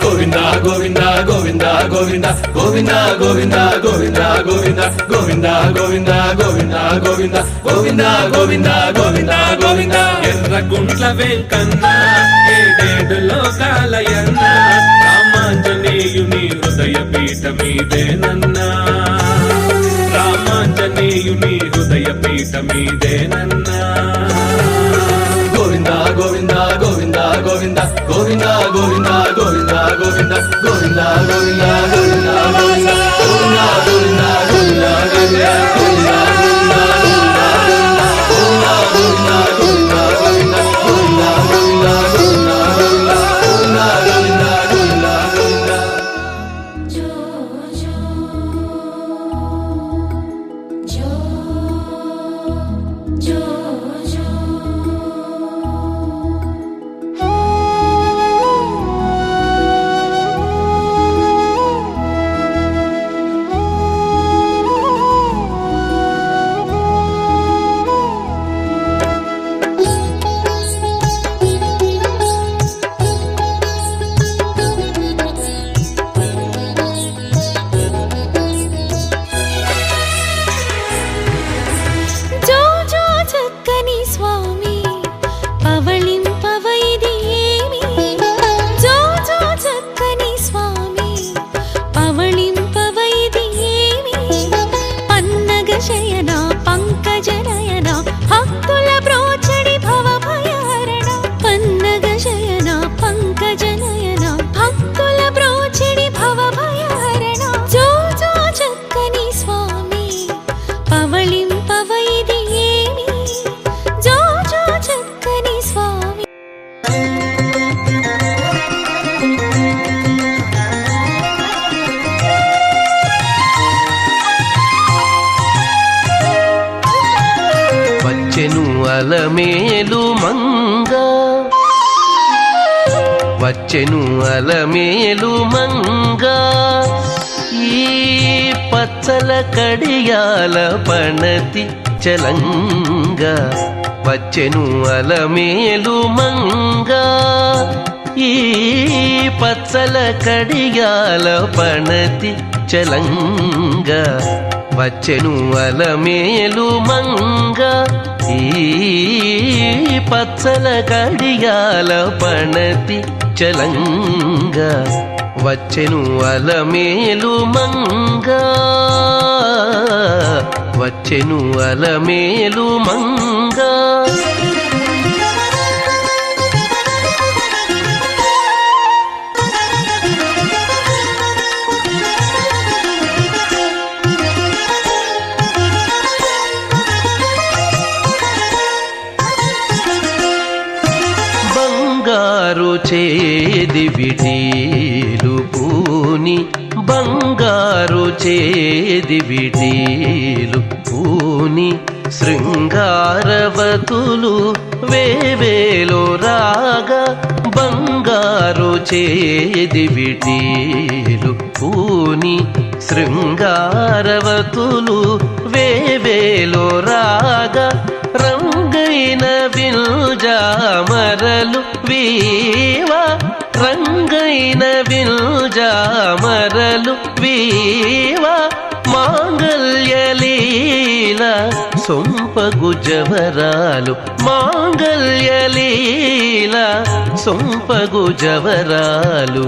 గోవింద గోవింద గోవింద గోవింద గోవింద గోవింద గోవింద గోవింద గోవింద గోవింద గోవింద గోవింద గోవింద గోవింద గోవింద గోవింద. ఎర్రగుంట్ల వెంకన్న ఏడేడు లోకాల ఎన్న, రామాంజనేయుని హృదయ పీఠ మీదేనన్నా, రామాంజనేయుని హృదయ పీఠ మీదేనన్నా. గోవింద గోవింద గోవింద గోవింద గోవింద గోవింద గోవింద గోవింద గోవింద గోవింద గోవింద గోవింద గోవింద గోవింద గోవింద
అలమేలు మంగ వచ్చెను అలమేలు మంగ ఈ పచ్చల కడియాల పణతి చలంగ వచ్చెను అలమేలు మంగ ఈ పచ్చల కడియాల పణతి చలంగ వచ్చెను అలమేలు మంగ ఈ పచ్చల కడియాల పణతి చలంగ వచ్చెను అలమేలు మంగ వచ్చెను అలమేలు మంగ బంగారు చేది విటీలు పూని బంగారు చేది విటీలు పూని శృంగారవతులు వేవేలో రాగా బంగారు చేది విటీలు పూని శృంగారవతులు వేవేలో రాగా రంగైన విల్జామరలు వీవా రంగైన విల్జామరలు వీవా మాంగల్యలీల సొంపగు జవరాలు మాంగల్యలీల సొంపగు జవరాలు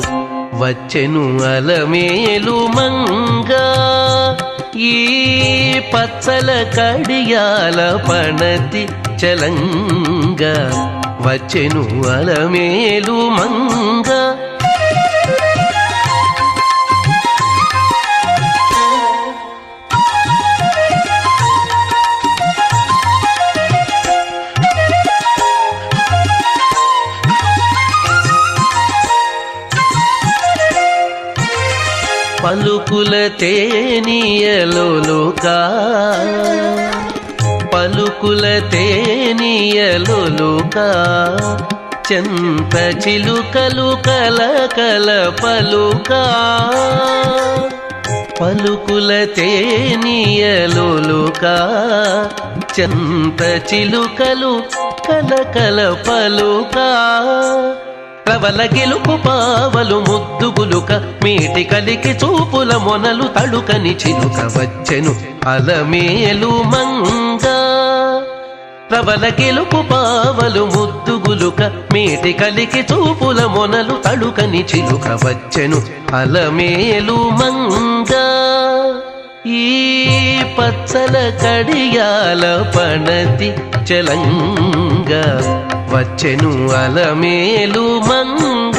వచ్చెను అలమేలు మంగ ఈ పచ్చల కడియాల పణతి చలంగ వచ్చెను అలమేలు మంగ పలుకుల తేనియలోలుకా పలుకుల తేనియలోలుకా చెంత చిలుకలు కలకల పలుకా పలుకుల తేనియలోలుకా చెంత చిలుకలు కలకల పలుకా ప్రబల గెలుపు పావలు ముద్దుగులుక మీటి కలికి చూపుల మొనలు తడుకని చిలుక వచ్చెను అలమేలు మంగ ప్రబల గెలుపు పావలు ముద్దుగులుక మీటి కలికి చూపుల మొనలు తడుకని చిలుక వచ్చెను అలమేలు మంగ ఈ పచ్చల కడియాల పణతి చలంగ వచ్చెను అలమేలు మంగ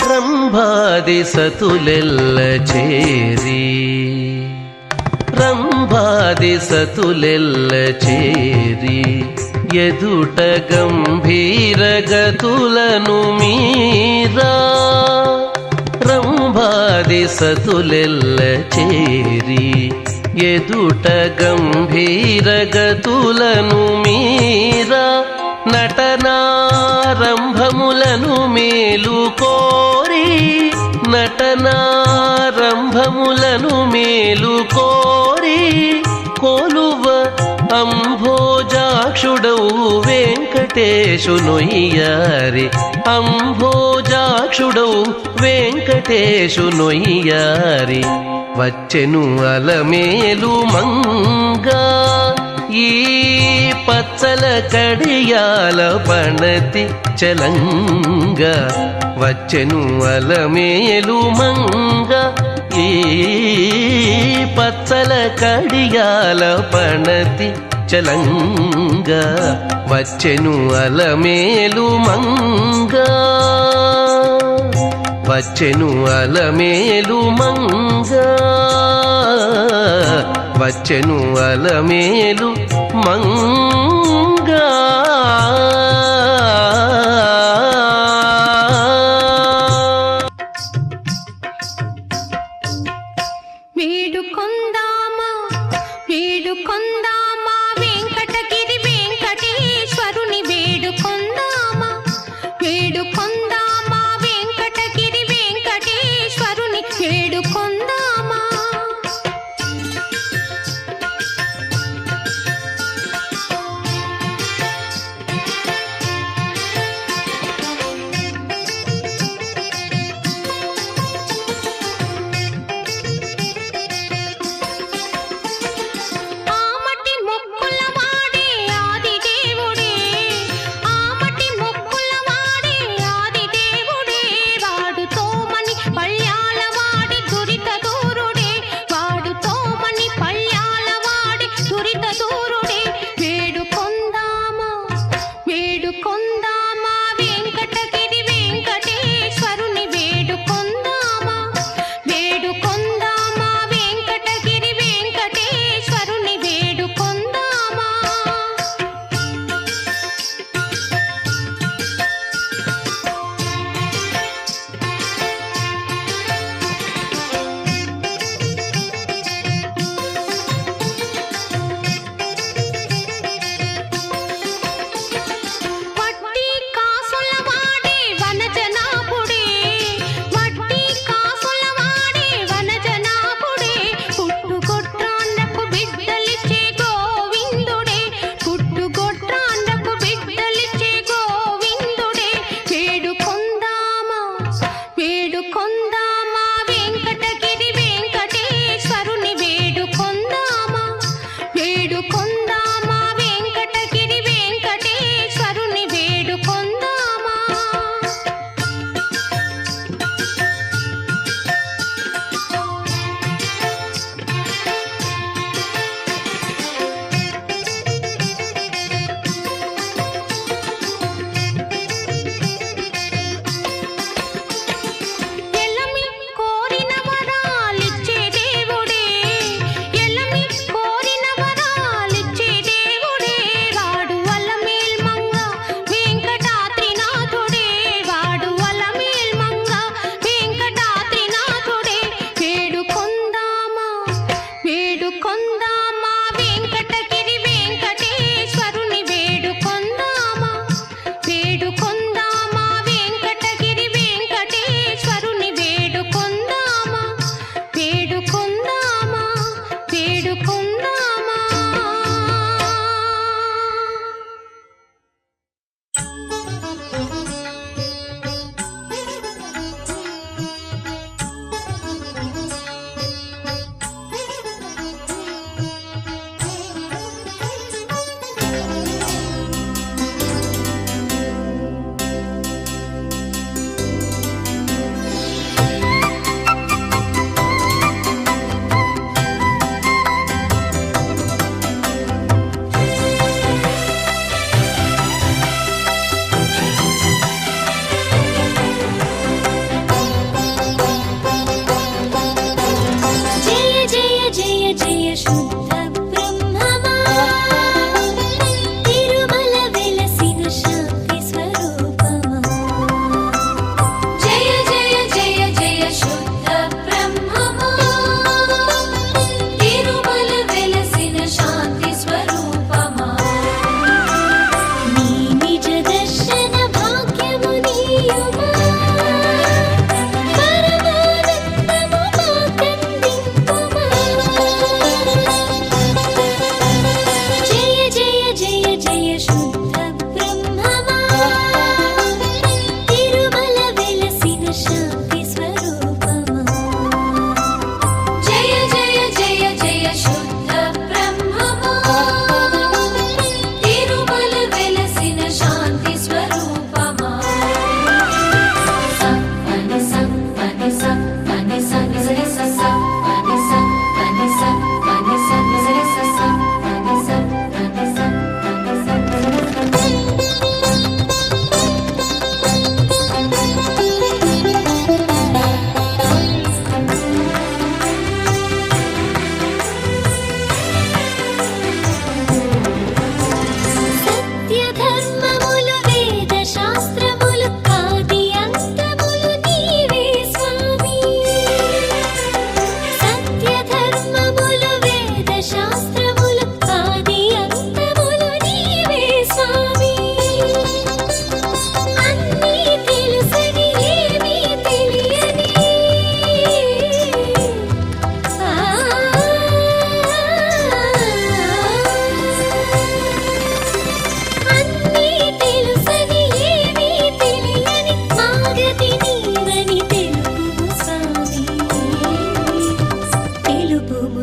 రంభాది సతులెల్ల చేరి రంభాది సతులెల్ల చేరి ఎదుట గంభీర గతులను మీరా రంభాది సతులెల్ల చేరి ఎదుట గంభీర గతులను మీరా నటనారంభములను మేలు కోరి నటనారంభములను మేలు కోరి కొలువ అంభోజాక్షుడవు వెంకటేశునొయ్యారి అంభోజాక్షుడవు వెంకటేశునొయ్యారి వచ్చెను అలమేలు మంగ ఈ పచ్చల కడియాల పణతి చలంగ వచ్చెను అలమేలు మంగ ఈ పచ్చల కడియాల పణతి చలంగ వచ్చెను అలమేలు మంగ వచ్చెను అలమేలు మంగ వచ్చెను అలమేలు మంగ
వేడుకొందామా వేడుకొందామా వెంకటగిరి వెంకటేశ్వరుని వేడుకొందామా వేడుకొందామా వెంకటగిరి వెంకటేశ్వరుని వేడుకొందామా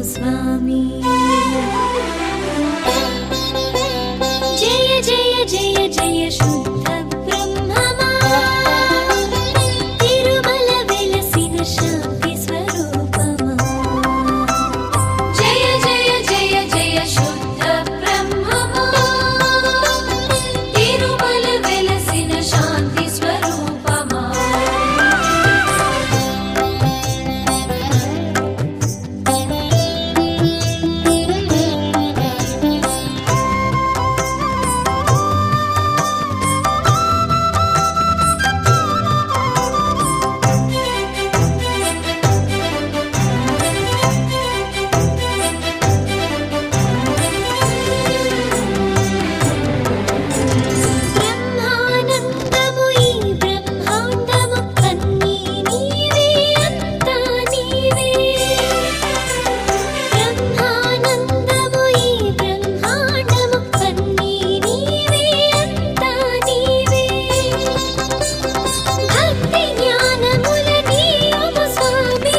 స్వామి జయ జయ జయ జయ శుద్ధ బ్రహ్మమా తిరుమల వెలసిన శాంతి స్వరూపమా జయ జయ జయ జయ శుద్ధ బ్రహ్మమా తిరుమల వెలసిన శాంతి స్వరూపమా బ్రహ్మానందము ఈ బ్రహ్మాండము అన్నీ నీవే అంతా నీవే బ్రహ్మానందము ఈ బ్రహ్మాండము అన్నీ నీవే అంతా నీవే భక్తి జ్ఞానముల నీయము స్వామి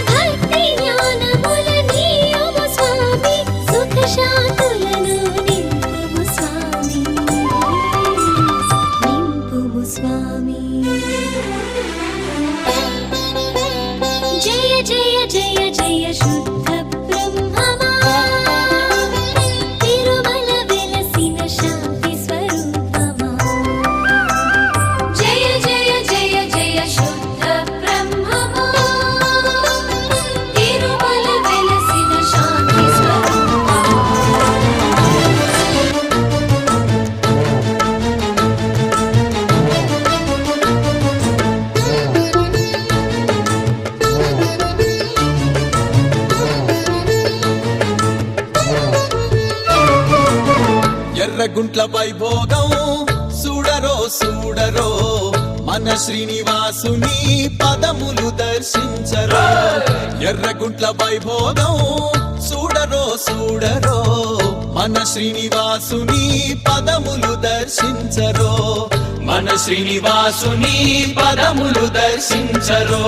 భక్తి జ్ఞానముల నీయము స్వామి సుఖ శాంతులను నింపుము స్వామి నింపుము స్వామి జయ జయ జయ జయ శుద్ధ బ్రహ్మమా తిరుమల వెలసిన శాంతి స్వరూపమా జయ జయ జయ జయ శుద్ధ బ్రహ్మమా తిరుమల వెలసిన శాంతి స్వరూపమా
ఎర్రగుంట్ల వైభోగం చూడరో చూడరో మన శ్రీనివాసుని పదములు దర్శించరో ఎర్రగుంట్ల వైభోగం చూడరో చూడరో మన శ్రీనివాసుని పదములు దర్శించరో
మన శ్రీనివాసుని పదములు దర్శించరో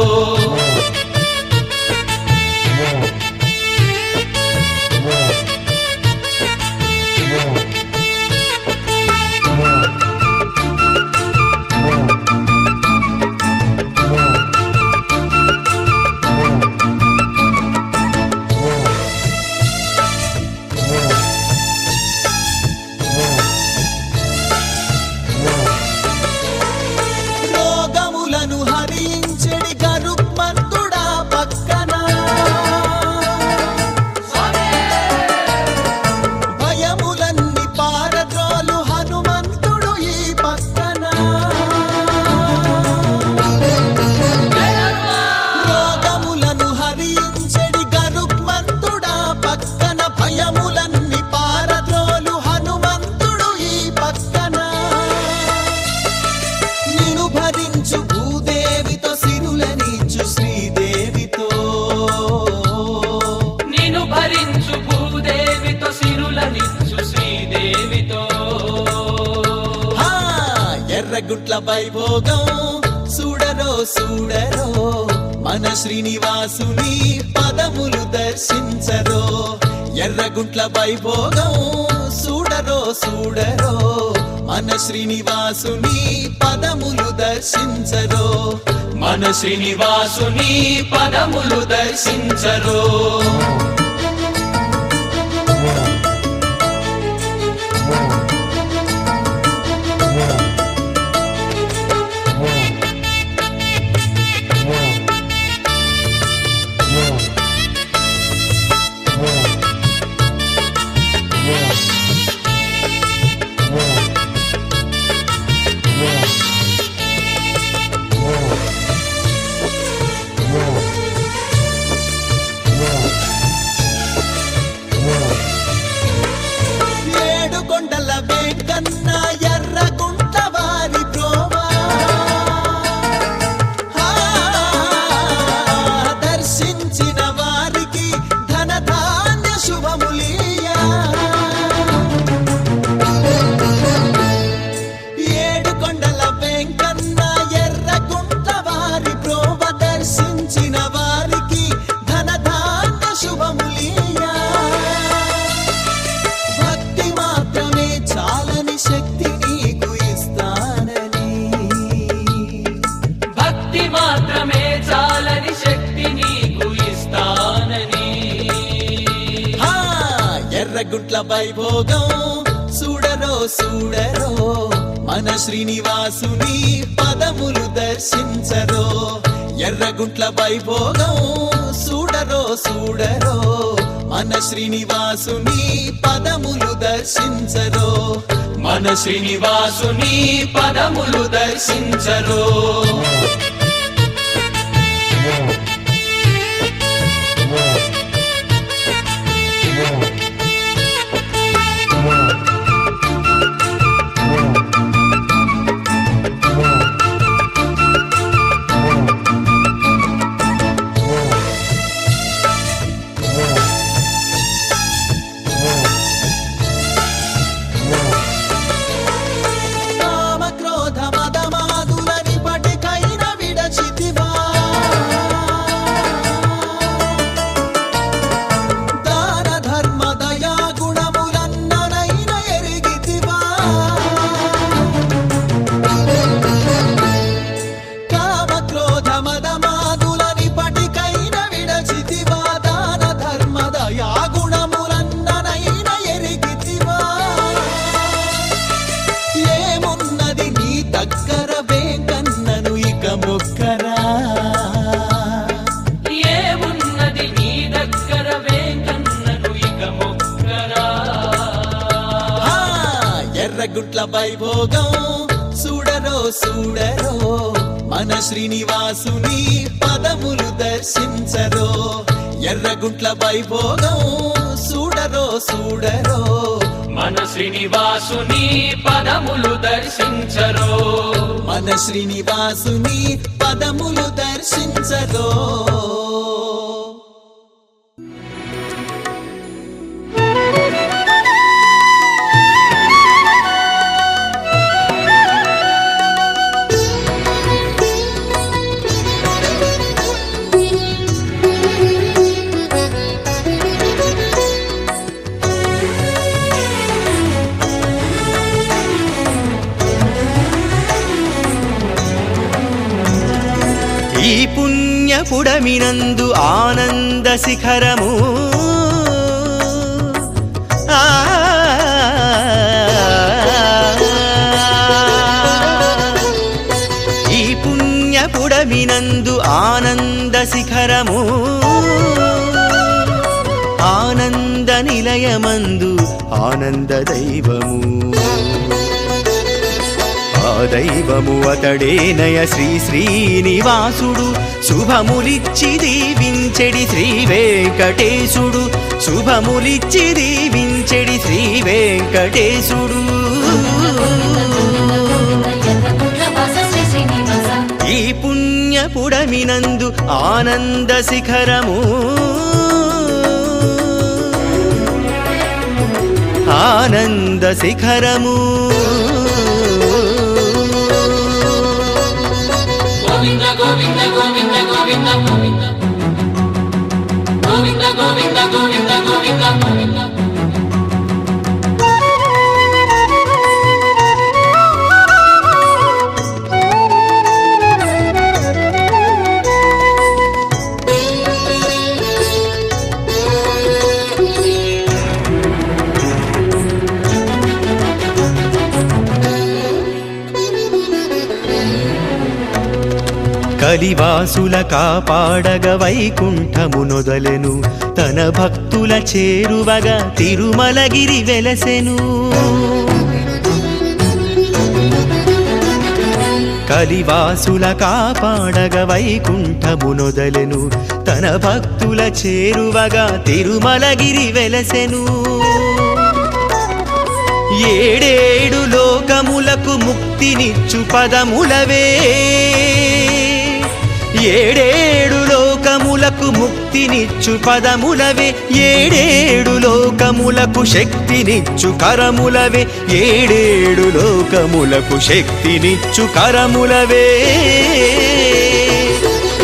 రోగములను హరించెడి గరుత్మంతుడా పక్కన భయములన్నీ పారద్రోలు హనుమంతుడు ఈ పక్కన రోగములను హరించెడి గరుత్మంతుడా పక్కన భయములన్నీ పారద్రోలు హనుమంతుడు ఈ పక్కన నిను భరించు భూదేవితో సిరులనిచ్చు శ్రీదేవితో
నిన్ను భరించు భూదేవితో సిరులనిచ్చు శ్రీదేవితో
హా, ఎర్రగుట్ల వైభోగం చూడరో చూడరో మన శ్రీనివాసుని పదములు దర్శించరో ఎర్రగుంట్ల వైభోగం చూడరో చూడరో మన శ్రీనివాసుని పదములు దర్శించరో
మన శ్రీనివాసుని పదములు దర్శించరో
ఎర్రగుట్ల వైభోగం చూడరో చూడరో మన శ్రీనివాసుని పదములు దర్శించరో ఎర్రగుట్ల వైభోగం చూడరో చూడరో మన శ్రీనివాసుని పదములు దర్శించరో
మన శ్రీనివాసుని పదములు దర్శించరో
కామ క్రోధ మదమాదులని పటికైన విడచితివా దాన ధర్మ దయా గుణములన్ననైన ఎరిగితివా కామ క్రోధ మదమాదులని పటికైన విడచితివా దాన ధర్మ దయా గుణములన్ననైన ఎరిగితివా ఏమున్నది నీ దగ్గర వేంకన్నను ఇక మొక్కరా
ఏమున్నది నీ దగ్గర వేంకన్నను ఇక మొక్కరా
ఆ, ఎర్రగుట్ల వైభోగం చూడరో చూడరో మన శ్రీనివాసుని పదములు దర్శించరో ఎర్రగుట్ల వైభోగం చూడరో చూడరో
మన శ్రీనివాసుని పదములు దర్శించరో
మన శ్రీనివాసుని పదములు దర్శించరో
ఈ పుణ్యపుడమినందు ఆనంద శిఖరము ఆ, ఈ పుణ్యపుడమినందు ఆనంద శిఖరము ఆనంద నిలయమందు ఆనంద దైవము ఆ దైవము అతడేనయ శ్రీ శ్రీనివాసుడు శుభములిచ్చి దీవించెడి శ్రీ వెంకటేశుడు శుభములిచ్చి దీవించెడి శ్రీ వెంకటేశుడు ఈ పుణ్యపుడమినందు ఆనంద శిఖరము ఆనంద శిఖరము
గోవింద గోవింద గోవింద గోవింద గోవింద గోవింద గోవింద గోవింద గోవింద గోవింద
కలివాసుల కాపాడగ వైకుంఠము నొదలెను తన భక్తుల చేరువగా తిరుమలగిరి వెలసెను కలివాసుల కాపాడగ వైకుంఠము నొదలెను తన భక్తుల చేరువగా తిరుమలగిరి వెలసెను ఏడేడు లోకములకు ముక్తినిచ్చు పదములవే ఏడేడు లోకములకు ముక్తినిచ్చు పదములవే ఏడేడు లోకములకు శక్తినిచ్చు కరములవే ఏడేడు లోకములకు శక్తినిచ్చు కరములవే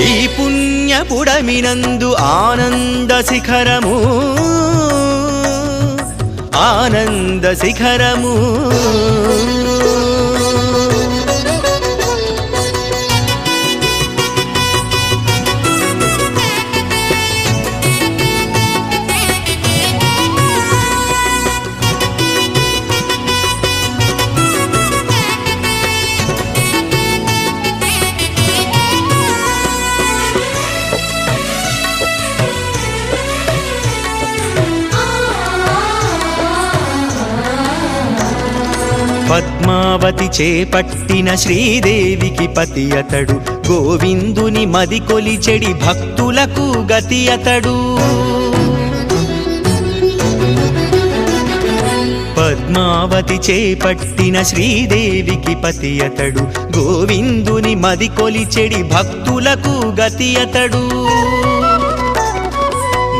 ఈ పుణ్యపుడమినందు ఆనంద శిఖరము ఆనంద శిఖరము పద్మావతి చేపట్టిన శ్రీదేవికి పతి అతడు గోవిందుని మది కొలిచెడి భక్తులకు గతి అతడు పద్మావతి చేపట్టిన శ్రీదేవికి పతి అతడు గోవిందుని మది కొలిచెడి భక్తులకు గతి అతడు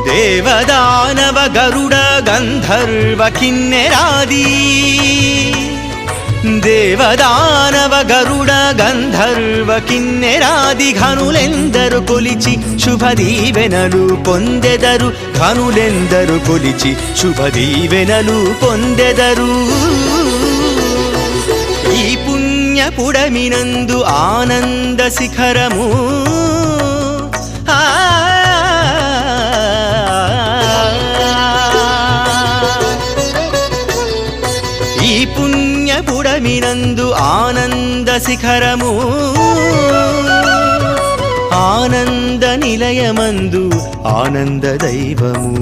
దేవదానవ గరుడ గంధర్వ కిన్నెరాది దేవదానవ గరుడ గంధర్వ కిన్నెరాది ఘనులెందరు కొలిచి శుభదీవెనలు పొందెదరు ఘనులెందరు కొలిచి శుభదీవెనలు పొందెదరు ఈ పుణ్యపుడమినందు ఆనంద శిఖరము ఈ పుణ్యపుడమినందు ఆనంద శిఖరము ఆనంద నిలయమందు ఆనంద దైవము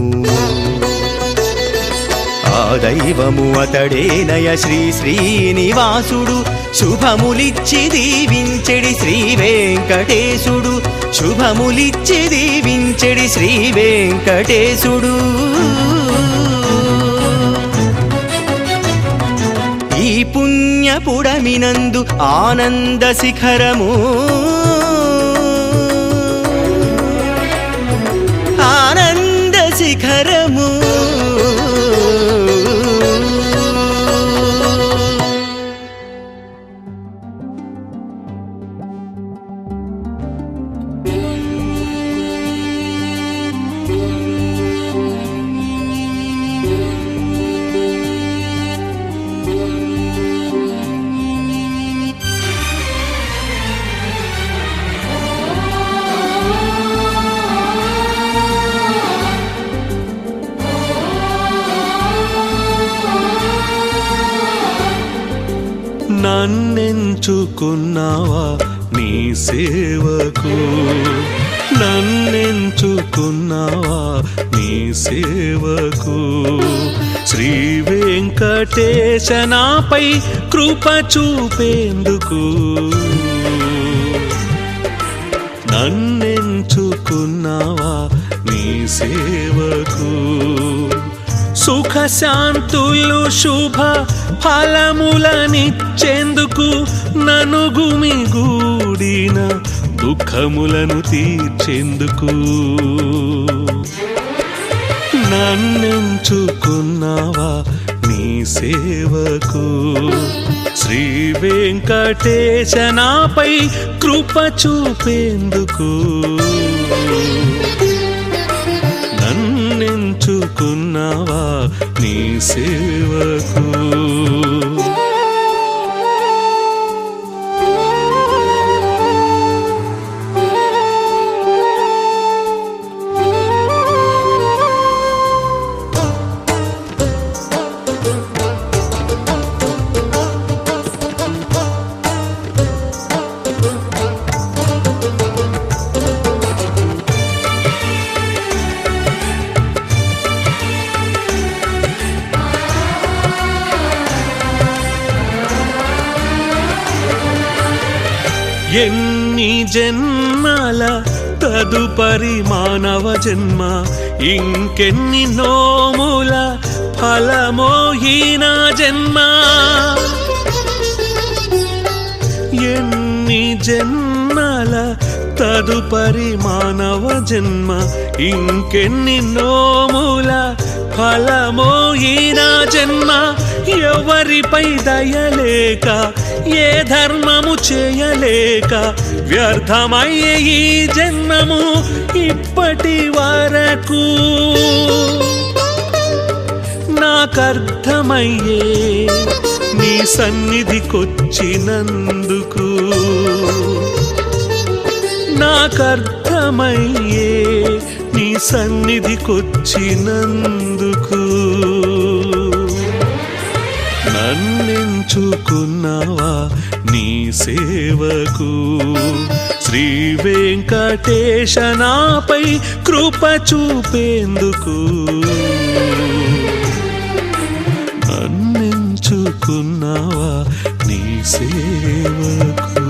ఆ దైవము అతడేనయ శ్రీ శ్రీనివాసుడు శుభములిచ్చి దీవించెడి శ్రీ వెంకటేశుడు శుభములిచ్చి దీవించెడి శ్రీ వెంకటేశుడు ఈ పుణ్యపుడమినందు ఆనంద శిఖరము ఆనంద శిఖరము
నన్నెంచుకున్నావా నీ సేవకు నన్నెంచుకున్నావా నీ సేవకు శ్రీ వెంకటేశ నాపై కృప చూపేందుకు నన్నెంచుకున్నావా నీ సేవకు సుఖ శాంతులు శుభ ఫలములనిచ్చేందుకు నన్ను గుమిగూడిన దుఃఖములను తీర్చేందుకు నన్నెంచుకున్నావా నీ సేవకు శ్రీ వెంకటేశ నాపై కృప చూపేందుకు నన్నెంచుకున్నావా నీ సేవకు ఎన్ని జన్మల తదుపరి మానవ జన్మ ఇంకెన్ని నోముల ఫలమోహీన జన్మ ఎన్ని జన్మల తదుపరి మానవ జన్మ ఇంకెన్ని నోముల ఫలమోహీన జన్మ ఎవరిపై దయలేక ఏ ధర్మము చేయలేక వ్యర్థమయ్యే ఈ జన్మము ఇప్పటి వరకు నాకర్థమయ్యే నీ సన్నిధికొచ్చినందుకు నాకర్థమయ్యే నీ సన్నిధికొచ్చినందుకు నన్నెంచుకున్నావా నీ సేవకు శ్రీ వెంకటేశ నాపై కృప చూపేందుకు నన్నెంచుకున్నావా నీ సేవకు.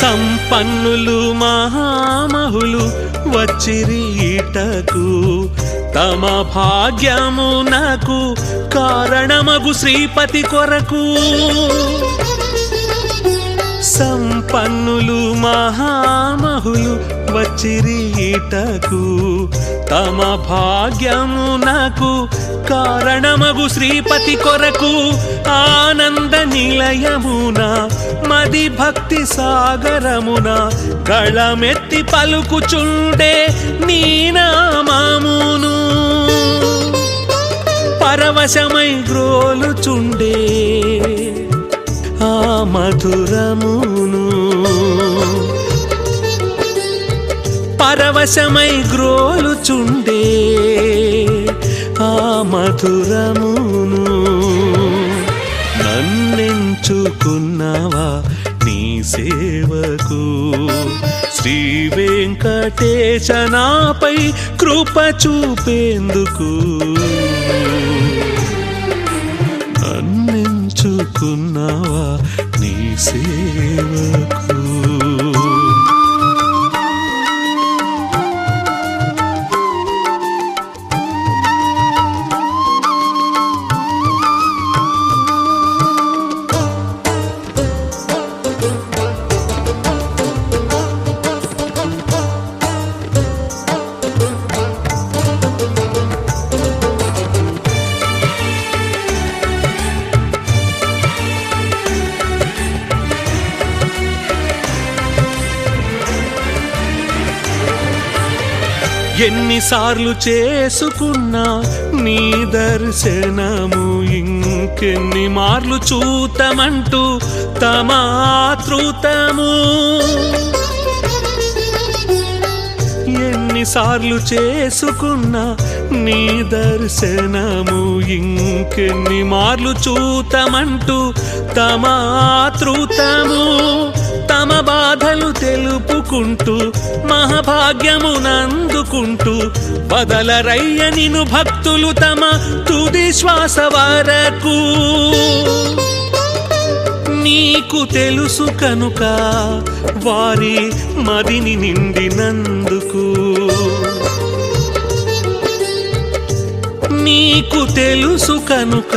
సంపన్నులు మహామహులు వచ్చిరీటకు తమ భాగ్యమునకు కారణమగు శ్రీపతి కొరకు. సంపన్నులు మహామహులు వచ్చిరీటకు తమ భాగ్యమునకు కారణమగు శ్రీపతి కొరకు. ఆనంద నిలయమున మది భక్తి సాగరమున గళమెత్తి పలుకుచుండే నీ నామమును పరవశమై గ్రోలుచుండే ఆ మధురమును. పరవశమై గ్రోలుచుండే ఆ మధురమును. నన్నెంచుకున్నావా నీ సేవకు శ్రీ వెంకటేశ నాపై కృప చూపేందుకు. నన్నెంచుకున్నావా నీ సేవకు. ఎన్నిసార్లు చేసుకున్నా నీ దర్శనము ఇంకెన్ని మార్లు చూతమంటూ తమ ఆతృతము. ఎన్నిసార్లు చేసుకున్నా నీ దర్శనము ఇంకెన్ని మార్లు చూతమంటూ తమ ఆతృతము. తమ బాధలు తెలుపుకుంటూ మహాభాగ్యమునందుకుంటూ బదలరయ్య నిను భక్తులు తమ తుది శ్వాస వరకు. నీకు తెలుసు కనుక వారి మదిని నిండినందుకు. నీకు తెలుసు కనుక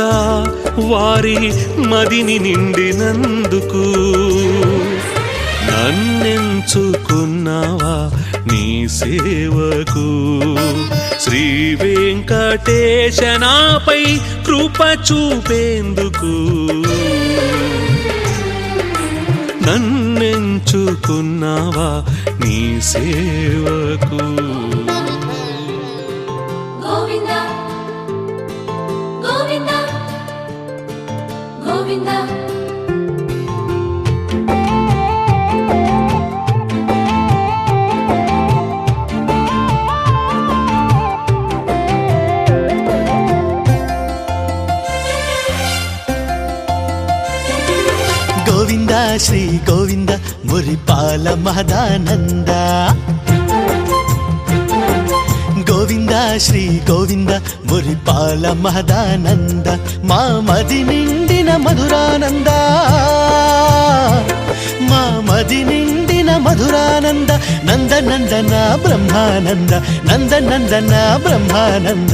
వారి మదిని నిండినందుకు. నన్నెంచుకున్నావా నీ సేవకు శ్రీ వెంకటేశ నాపై కృప చూపేందుకు. నన్నెంచుకున్నావా నీ సేవకు.
గోవింద గోవింద గోవింద
గోవింద శ్రీ గోవింద మురిపాల మహదానంద. గోవింద శ్రీ గోవింద మురిపాల మహదానంద. మా మది నిండిన మధురానంద. మా మది నిండిన మధురానంద. నందనందన బ్రహ్మానంద. నందనందన బ్రహ్మానంద.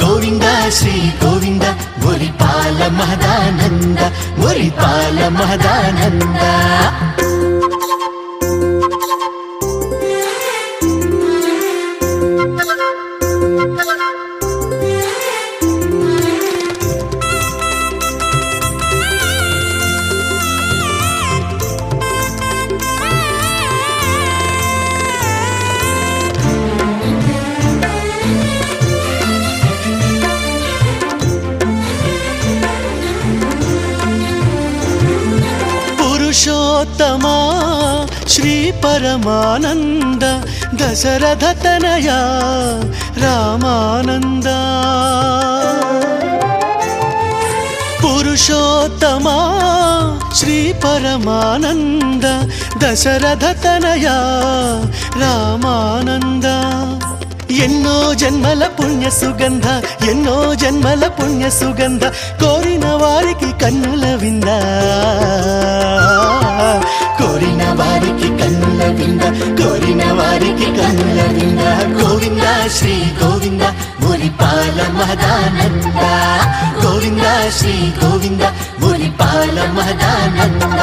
గోవింద శ్రీ గోవింద మురిపాల మహదానంద. మురిపాల మహదానంద. పురుషోత్తమా శ్రీ పరమానంద దశరథ తనయా రామానంద పురుషోత్తమా శ్రీ పరమానంద దశరథ తనయా రామానంద ఎన్నో జన్మల పుణ్య సుగంధ ఎన్నో జన్మల పుణ్య సుగంధ కోరిన వారికి కన్నుల వింద కోరిన వారికి కన్నుల వింద కోరిన వారికి కన్నుల వింద గోవింద శ్రీ గోవింద మురిపాల మహదానంద గోవింద శ్రీ గోవింద మురిపాల మహదానంద